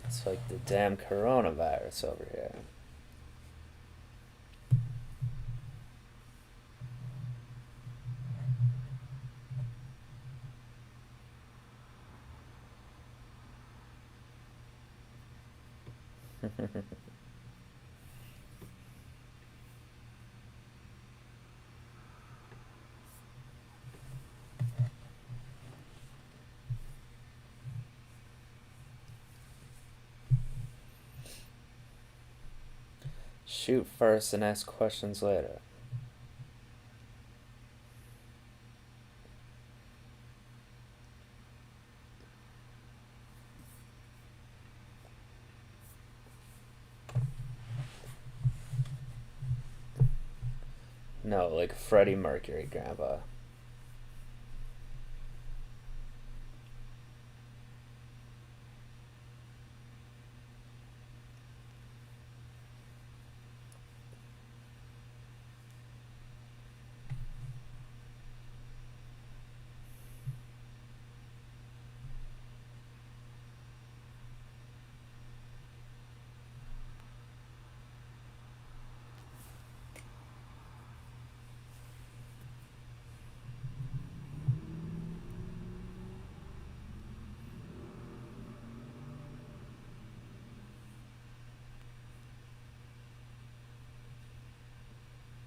It's like the damn coronavirus over here. Shoot first and ask questions later. No, like Freddie Mercury, Grandpa.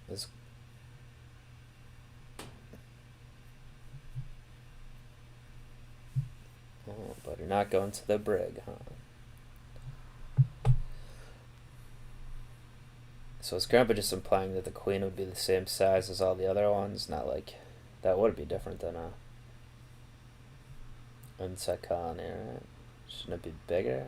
This but you're not going to the brig, huh? So is Grandpa just implying that the queen would be the same size as all the other ones? Not like that would be different than a insect colony, right? Shouldn't it be bigger?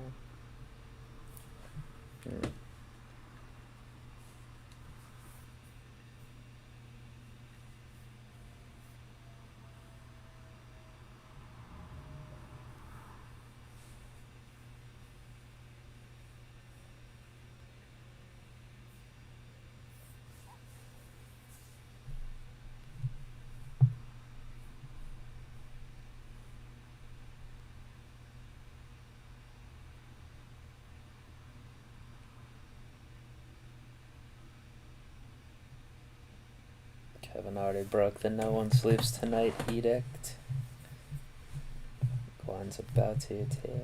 Kevin already broke the no one sleeps tonight edict. Go on one's about to too.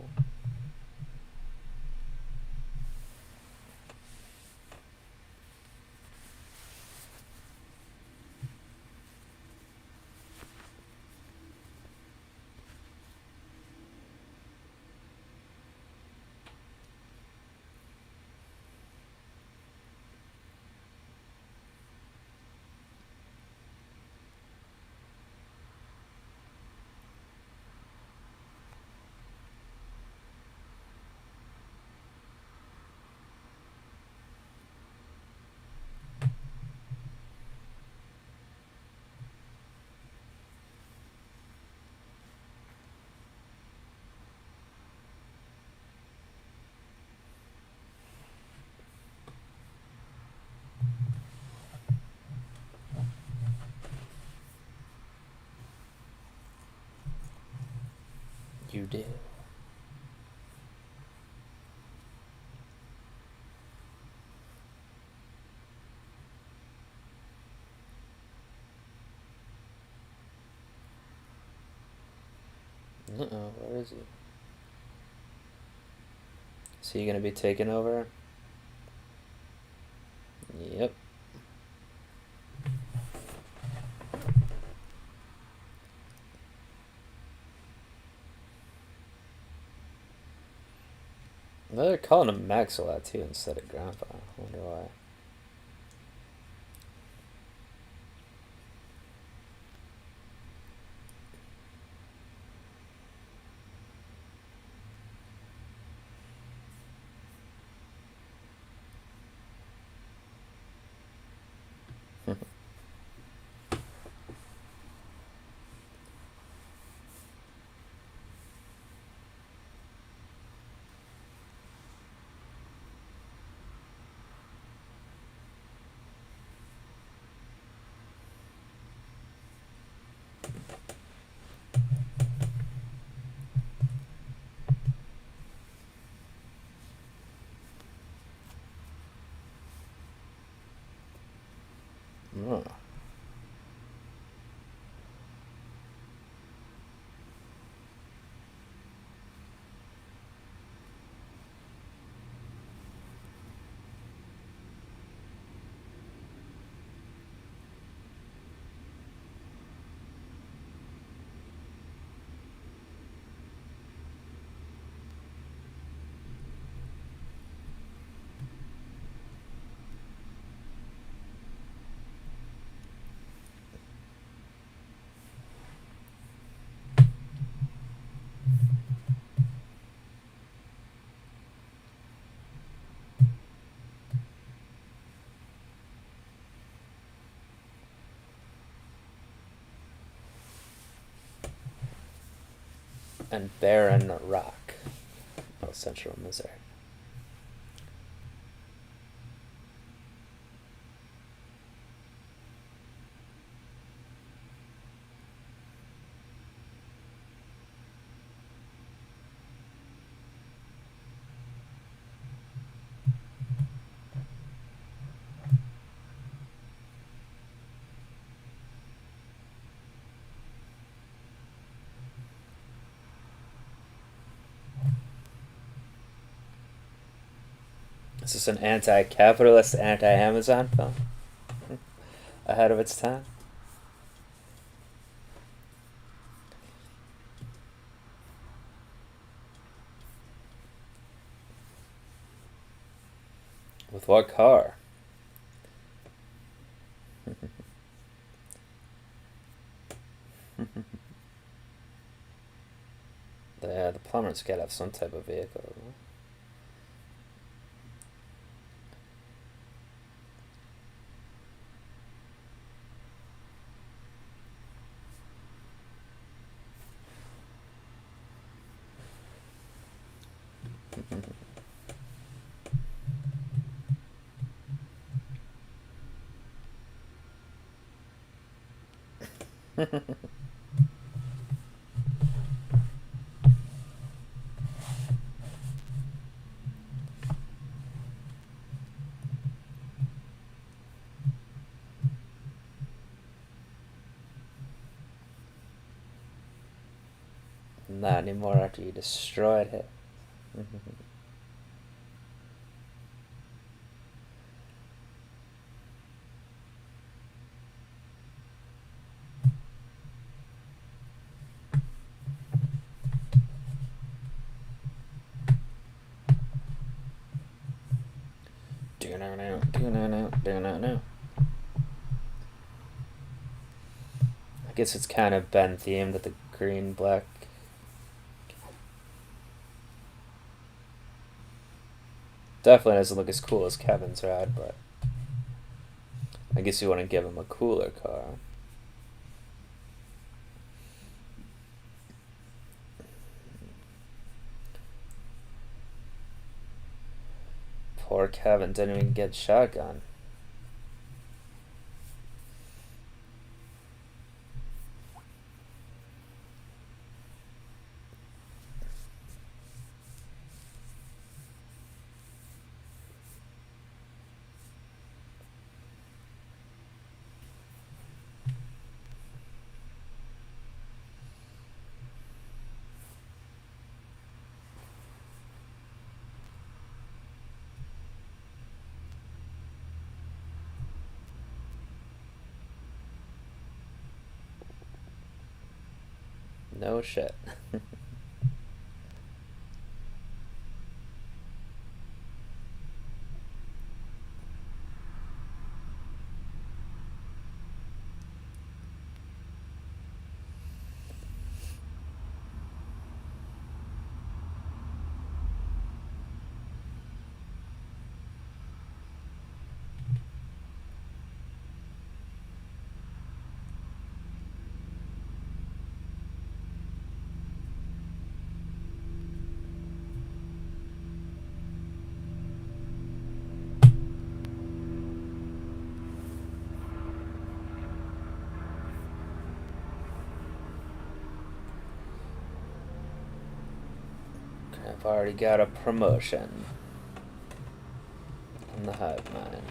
You do. Uh-oh, where is he? Is he gonna be taking over? Yep. They're calling him Max a lot too instead of Grandpa. I wonder why. Oh. And Barren Rock, Central Missouri. Is this an anti-capitalist, anti-Amazon film? Ahead of its time? With what car? The plumber's gotta have some type of vehicle. Not anymore after you destroyed it. I guess it's kind of Ben themed with the green black. Definitely doesn't look as cool as Kevin's ride, but I guess you want to give him a cooler car. Poor Kevin didn't even get shotgun. No shit. I've already got a promotion in the hive mind.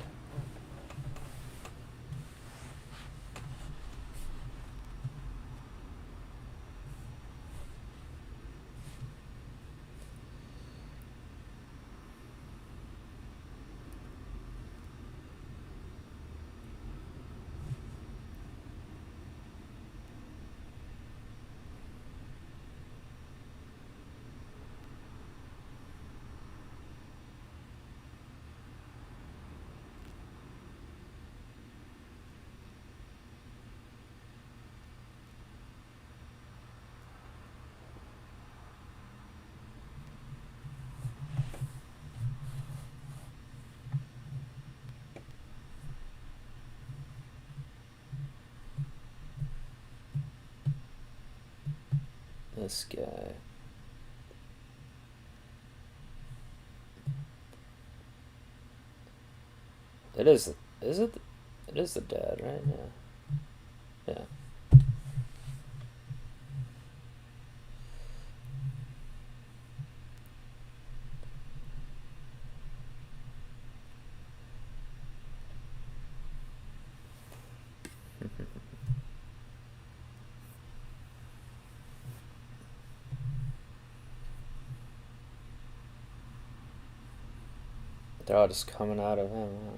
This guy. It is it? It is the dad, right? Yeah. Yeah. They're all just coming out of him, huh?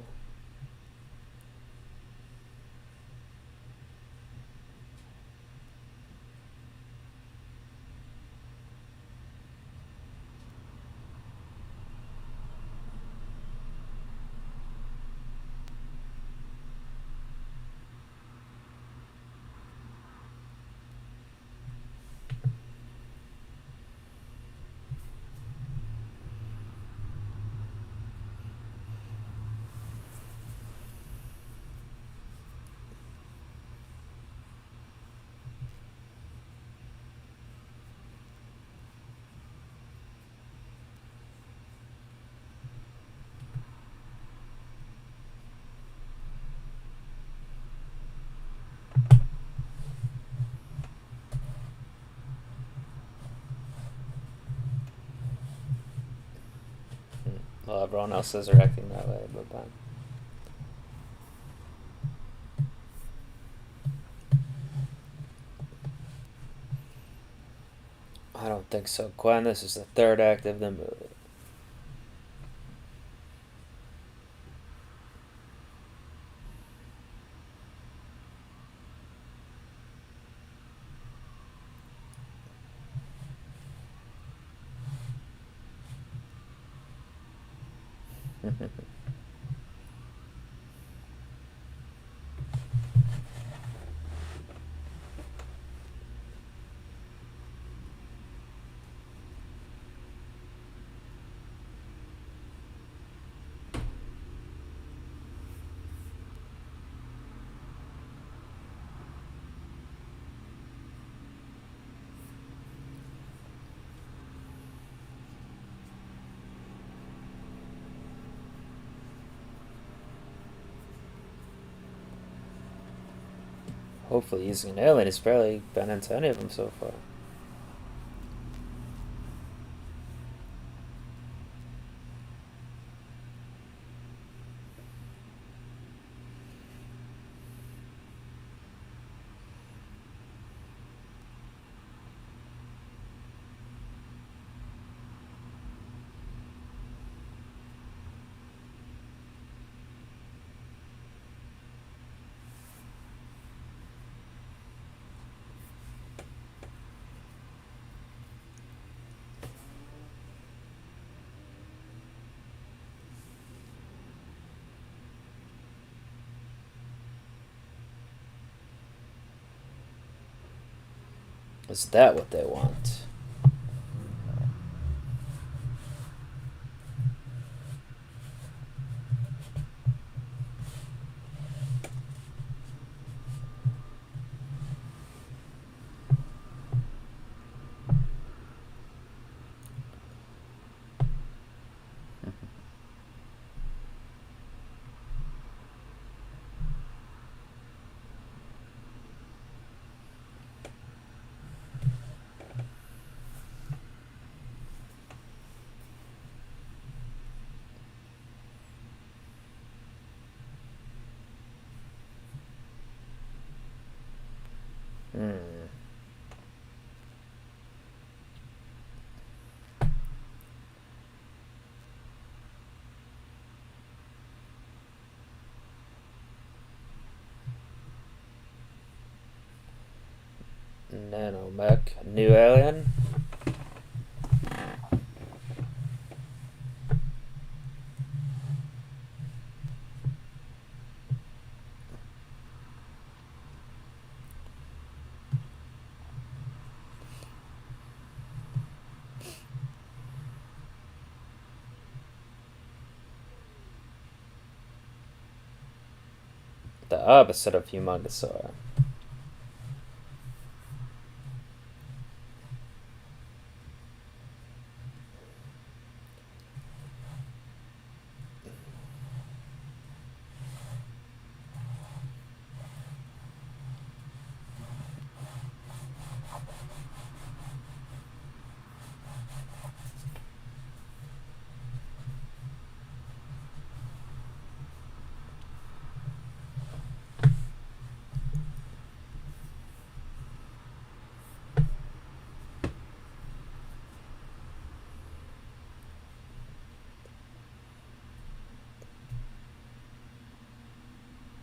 Well, everyone else is reacting that way, but Ben. I don't think so, Gwen. This is the third act of the movie. Hopefully using an alien. He's barely been into any of them so far. Is that what they want? Nanomech, new alien. The opposite of Humongosaur.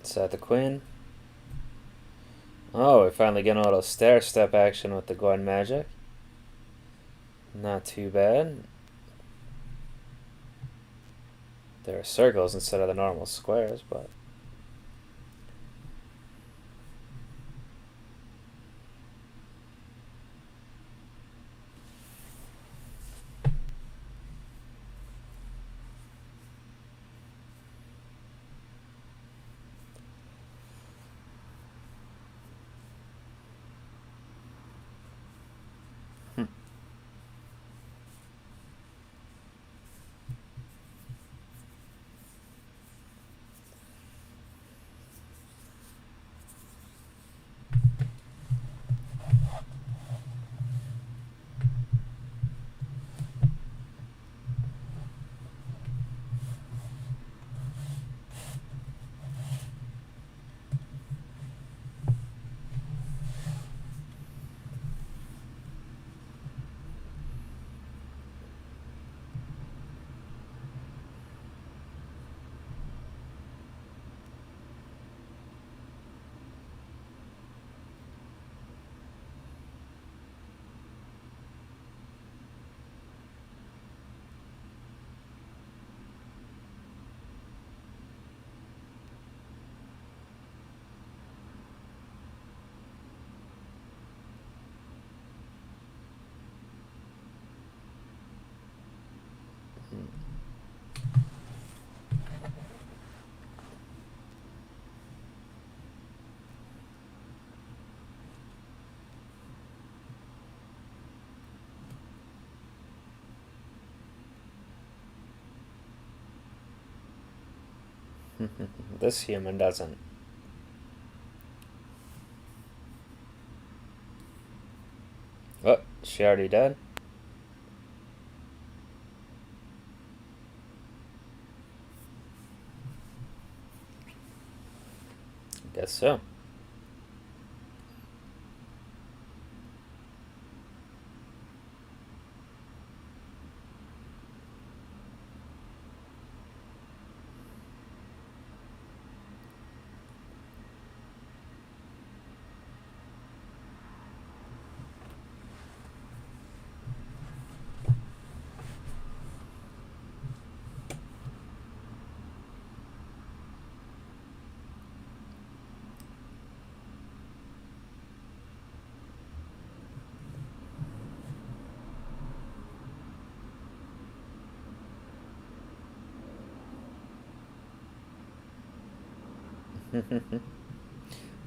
Is that the Queen? Oh, we're finally getting a little stair step action with the Gwen magic. Not too bad. There are circles instead of the normal squares, but... This human doesn't. Oh, she already dead? Guess so.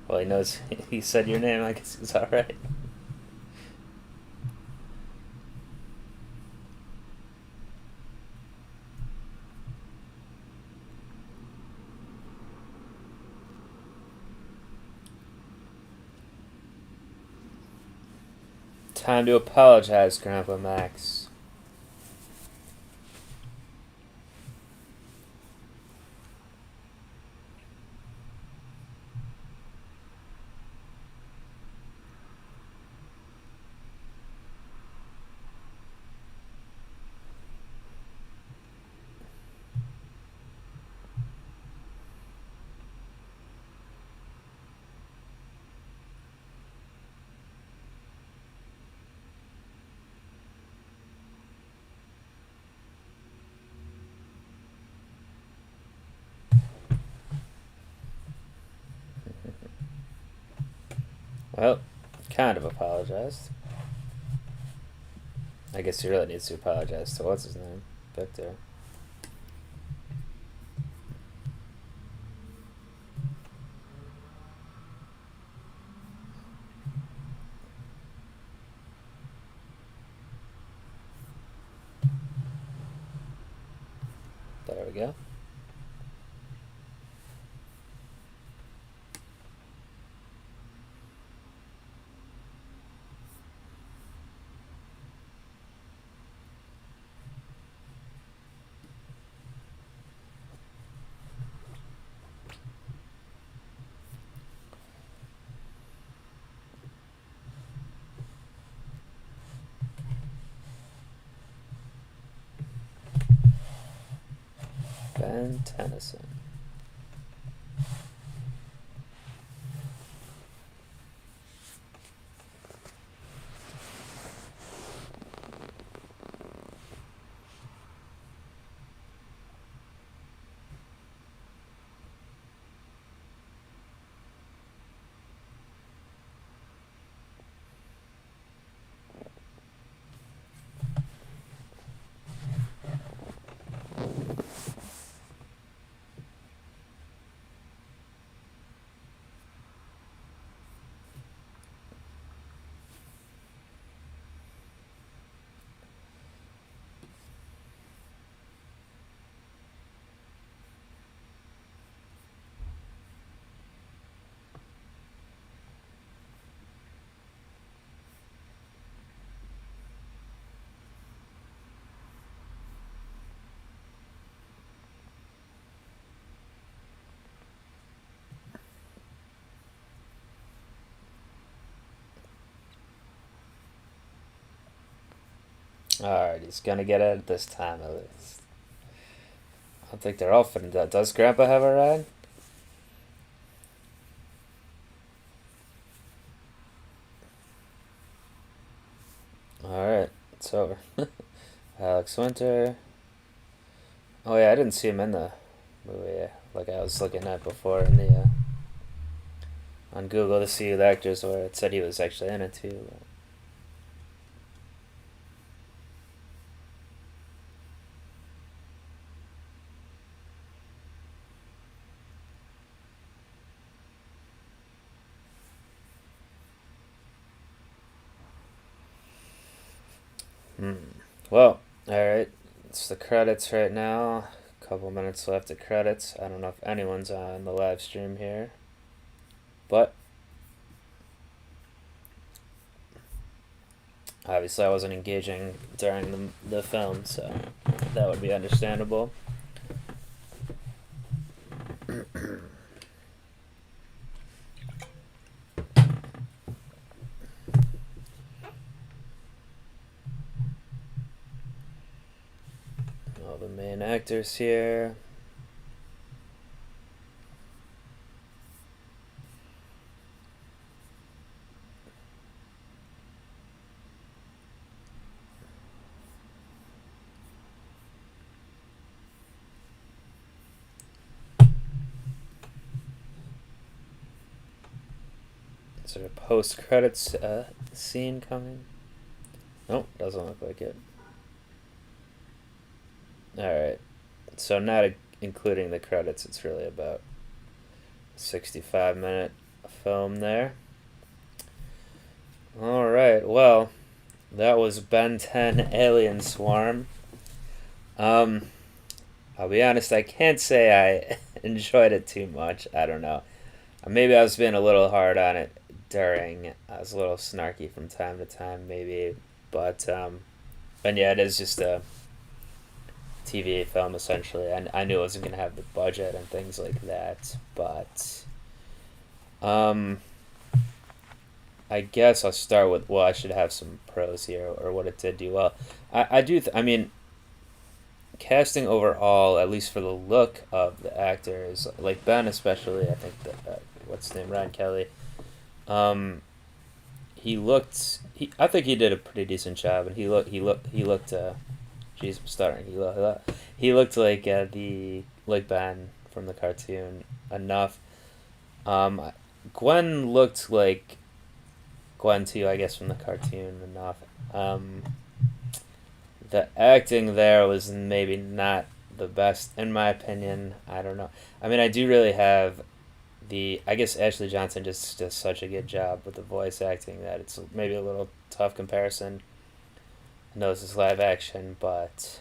Well, he knows he said your name. I guess it's alright. Time to apologize, Grandpa Max. Well, kind of apologized. I guess he really needs to apologize to what's his name? Victor. There we go. Ben Tennyson. Alright, he's gonna get it this time at least. I don't think they're all fitting that. Does Grandpa have a ride? Alright, it's over. Alex Winter. Oh yeah, I didn't see him in the movie like I was looking at before in the on Google to see who the actors were. It said he was actually in it too. Hmm. Well, alright. It's the credits right now. couple minutes left of credits. I don't know if anyone's on the live stream here, but obviously I wasn't engaging during the film, so that would be understandable. All the main actors here. Is there a post-credits scene coming? Nope, doesn't look like it. Alright, so not including the credits, it's really about a 65-minute film there. Alright, well, that was Ben 10 Alien Swarm. I'll be honest, I can't say I enjoyed it too much. I don't know. Maybe I was being a little hard on it during. I was a little snarky from time to time, maybe. But yeah, it is just a TV film, essentially. I knew it wasn't going to have the budget and things like that. But I guess I'll start with, well, I should have some pros here, or what it did do well. I mean, casting overall, at least for the look of the actors, like Ben especially, I think that what's his name, Ryan Kelly, I think he did a pretty decent job, and he looked jeez, I'm stuttering. He looked like like Ben from the cartoon enough. Gwen looked like Gwen too, I guess, from the cartoon enough. The acting there was maybe not the best, in my opinion. I don't know. I mean, I do really have I guess Ashley Johnson just does such a good job with the voice acting that it's maybe a little tough comparison. I know this is live action, but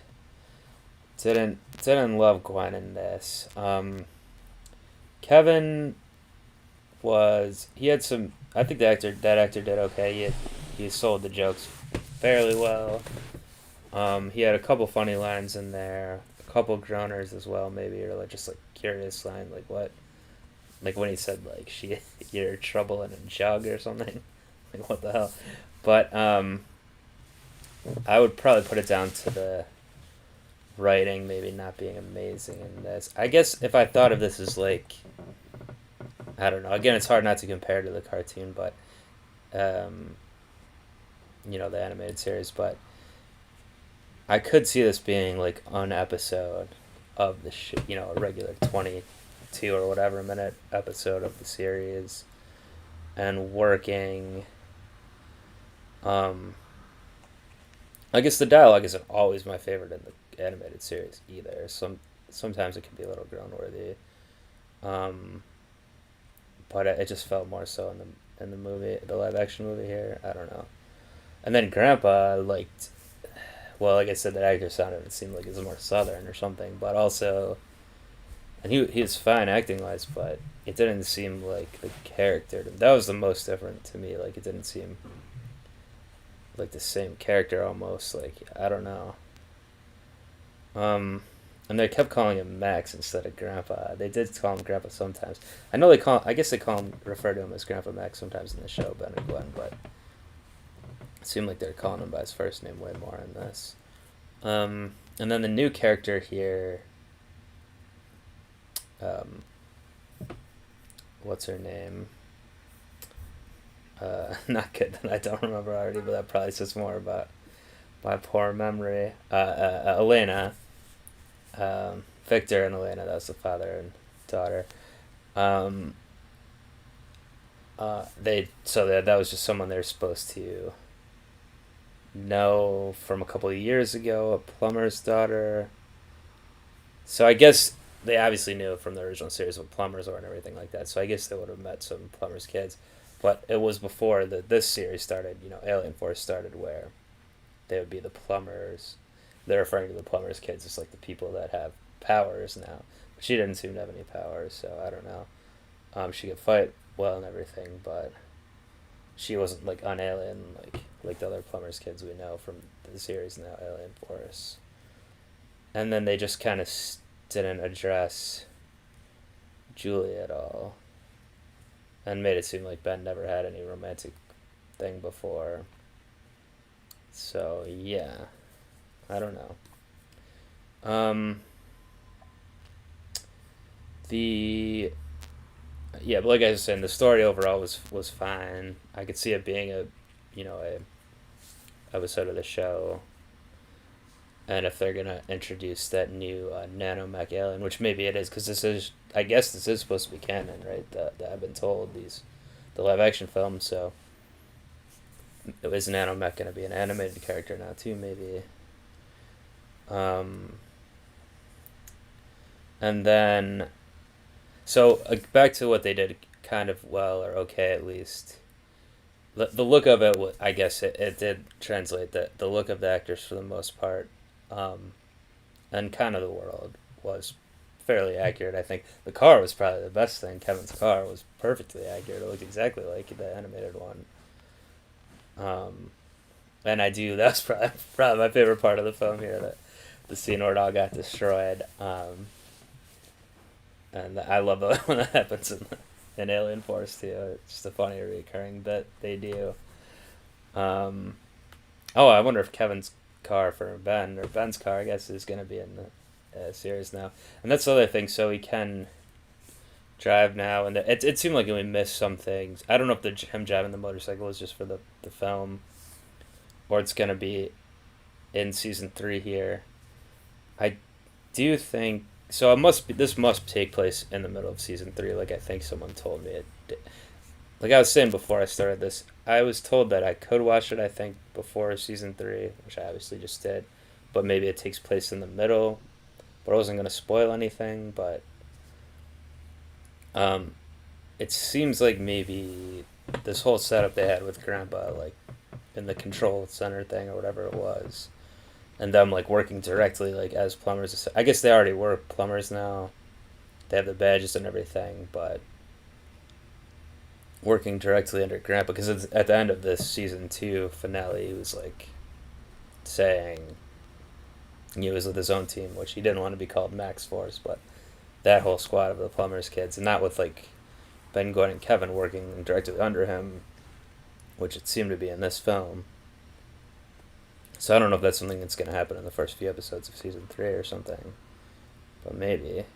didn't love Gwen in this. Kevin he had some. I think that actor did okay. He sold the jokes fairly well. He had a couple funny lines in there, a couple groaners as well, maybe, or just curious line, like what, like when he said you're trouble in a jug or something, like what the hell. But I would probably put it down to the writing maybe not being amazing in this. I guess if I thought of this as I don't know. Again, it's hard not to compare to the cartoon, but the animated series, but I could see this being an episode of the a regular 22 or whatever minute episode of the series, and working. I guess the dialogue isn't always my favorite in the animated series either. Sometimes it can be a little groan worthy, but it just felt more so in the movie, the live action movie here. I don't know. And then Grandpa liked. Well, like I said, the actor it seemed like he was more southern or something, but also, and he was fine acting wise, but it didn't seem like the character. That was the most different to me. It didn't seem like the same character almost. I don't know. And they kept calling him Max instead of Grandpa. They did call him Grandpa sometimes. I know I guess they refer to him as Grandpa Max sometimes in the show, Ben and Gwen, but it seemed like they're calling him by his first name way more in this. And then the new character here, what's her name? Not good that I don't remember already, but that probably says more about my poor memory. Elena. Victor and Elena, that's the father and daughter. That was just someone they're supposed to know from a couple of years ago, a plumber's daughter. So I guess they obviously knew from the original series what plumbers were and everything like that. So I guess they would have met some plumbers' kids. But it was before this series started, Alien Force started, where they would be the plumbers. They're referring to the plumbers' kids as the people that have powers now. But she didn't seem to have any powers, so I don't know. She could fight well and everything, but she wasn't like on Alien like the other plumbers kids we know from the series now, Alien Force. And then they just kind of didn't address Julie at all, and made it seem like Ben never had any romantic thing before. So yeah, I don't know. The Yeah, but like I was saying, the story overall was fine. I could see it being a, a episode of the show. And if they're gonna introduce that new nanomech alien, which maybe it is, because I guess this is supposed to be canon, right? That I've been told the live action film. So, is nanomech gonna be an animated character now too? Maybe. And then, so back to what they did kind of well, or okay at least. The look of it, I guess it did translate that the look of the actors for the most part, and kind of the world was fairly accurate. I think the car was probably the best thing. Kevin's car was perfectly accurate. It looked exactly like the animated one. And that's probably my favorite part of the film here, that the scene where it all got destroyed. And I love it when that happens in Alien Force too. It's just a funny recurring bit they do. I wonder if Kevin's car for Ben, or Ben's car, I guess, is going to be in the series now. And that's the other thing. So he can drive now, and it seemed like we missed some things. I don't know if him driving the motorcycle is just for the film, or it's going to be in season 3 here. I do think so. This must take place in the middle of season 3. Like I think someone told me it did. Like I was saying before I started this, I was told that I could watch it, I think, before season 3, which I obviously just did. But maybe it takes place in the middle. But I wasn't going to spoil anything. But it seems like maybe this whole setup they had with Grandpa, like in the control center thing or whatever it was, and them like working directly like as plumbers. I guess they already were plumbers now. They have the badges and everything, but working directly under Grandpa, because at the end of this season 2 finale, he was like saying he was with his own team, which he didn't want to be called Max Force, but that whole squad of the plumbers kids, and not with like Ben, Gordon, and Kevin working directly under him, which it seemed to be in this film. So I don't know if that's something that's going to happen in the first few episodes of season 3 or something, but maybe.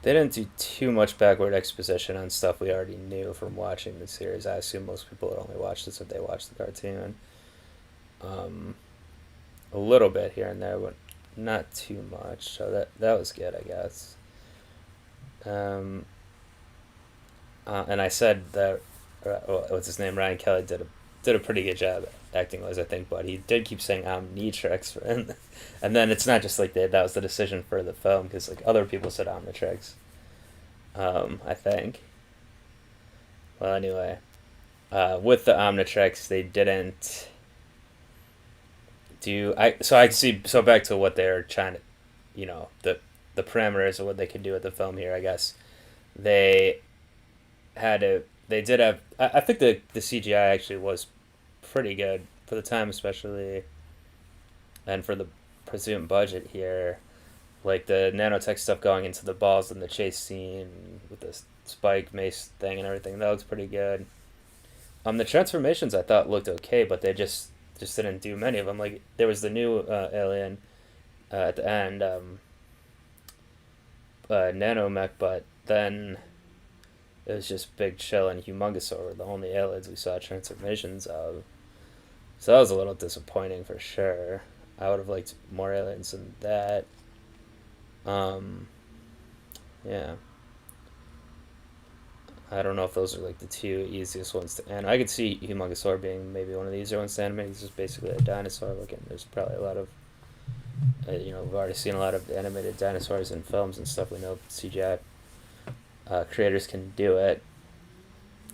They didn't do too much backward exposition on stuff we already knew from watching the series. I assume most people would only watch this if they watched the cartoon. A little bit here and there, but not too much. So that was good, I guess. And I said that what's his name, Ryan Kelly did a pretty good job acting wise, I think, but he did keep saying Omnitrix, and then it's not just like that was the decision for the film, because like other people said Omnitrix, I think. Well, anyway, with the Omnitrix, they didn't do I see. So back to what they're trying to, the parameters of what they could do with the film here. I guess they did have. I think the CGI actually was pretty good for the time, especially, and for the presumed budget here. Like the nanotech stuff going into the balls in the chase scene with the spike mace thing and everything, that looks pretty good. The transformations I thought looked okay, but they just didn't do many of them. Like there was the new alien at the end, nanomech, but then it was just Big Chill and Humongousaur were the only aliens we saw transformations of. So that was a little disappointing for sure. I would have liked more aliens than that. Yeah. I don't know if those are like the two easiest ones to animate. I could see Humongousaur being maybe one of the easier ones to animate. It's just basically a dinosaur looking. There's probably a lot of, we've already seen a lot of animated dinosaurs in films and stuff. We know CGI creators can do it.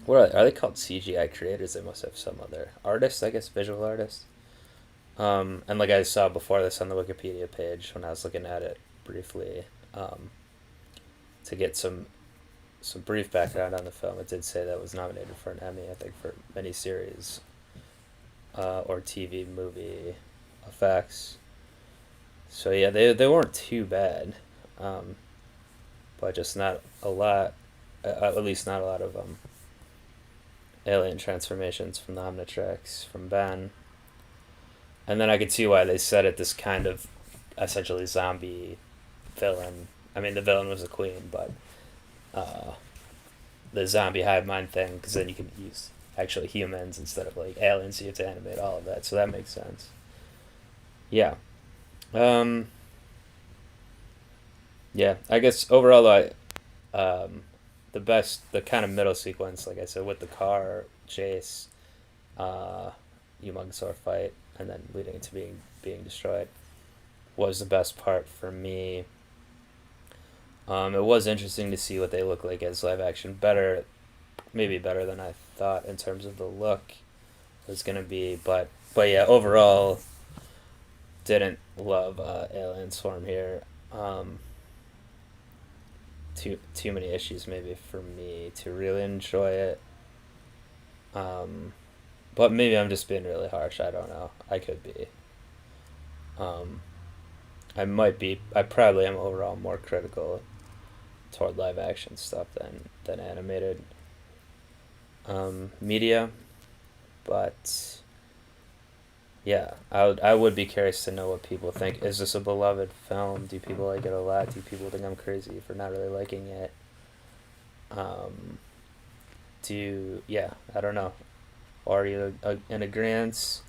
What are they called? CGI creators? They must have some other artists, I guess, visual artists. And like I saw before this on the Wikipedia page when I was looking at it briefly, to get some brief background on the film, it did say that it was nominated for an Emmy, I think, for miniseries or TV movie effects. So yeah, they weren't too bad, but just not a lot, at least not a lot of alien transformations from the Omnitrix from Ben. And then I could see why they set it this kind of essentially zombie villain. I mean, the villain was a queen, but uh, the zombie hive mind thing, because then you can use actually humans instead of like aliens. You have to animate all of that, so that makes sense. Yeah. Um, yeah. I guess overall, the kind of middle sequence, like I said, with the car chase, uh, humongousaur fight, and then leading to being destroyed, was the best part for me. It was interesting to see what they look like as live action. Better, maybe better than I thought in terms of the look was gonna be. But yeah, overall, didn't love Alien Swarm here. Too many issues maybe for me to really enjoy it. Um, but maybe I'm just being really harsh. I don't know. I could be. Um, I might be. I probably am overall more critical toward live action stuff than animated media. But yeah, I would be curious to know what people think. Is this a beloved film? Do people like it a lot? Do people think I'm crazy for not really liking it? Um, yeah, I don't know. Are you in agreement?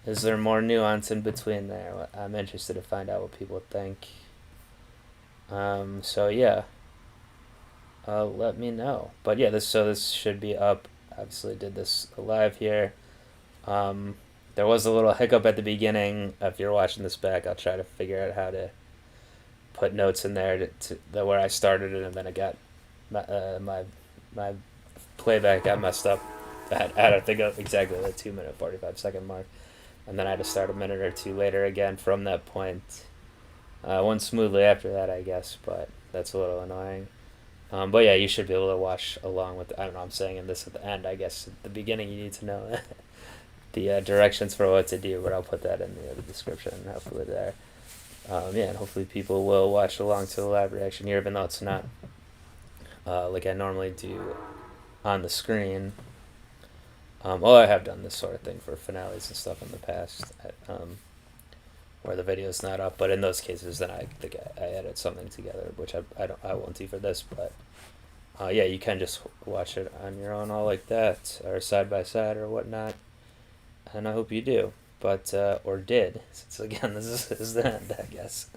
Is there more nuance in between there? I'm interested to find out what people think. So yeah, let me know. But yeah, this should be up. Obviously, did this live here. Um, there was a little hiccup at the beginning. If you're watching this back, I'll try to figure out how to put notes in there to where I started it, and then it got my playback got messed up. I think of exactly the 2 minute 45 second mark, and then I had to start a minute or two later again from that point. Went smoothly after that, I guess, but that's a little annoying. But yeah, you should be able to watch along with. I don't know. I'm saying in this at the end. I guess at the beginning you need to know the directions for what to do, but I'll put that in the description. Hopefully there. Yeah, and hopefully people will watch along to the live reaction here, even though it's not like I normally do on the screen. Well, I have done this sort of thing for finales and stuff in the past, where the video's not up. But in those cases, then I think I edit something together, which I won't do for this. But yeah, you can just watch it on your own, all like that, or side by side or whatnot. And I hope you do, but or did, since again this is the end, I guess.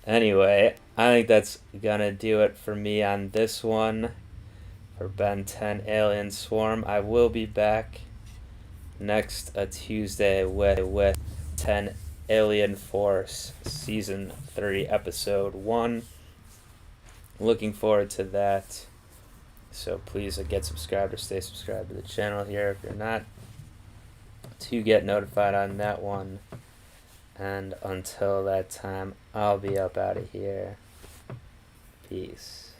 Anyway, I think that's gonna do it for me on this one. For Ben 10 Alien Swarm. I will be back next Tuesday with 10 Alien Force Season 3 Episode 1. Looking forward to that. So please get subscribed or stay subscribed to the channel here if you're not, to get notified on that one. And until that time, I'll be up out of here. Peace.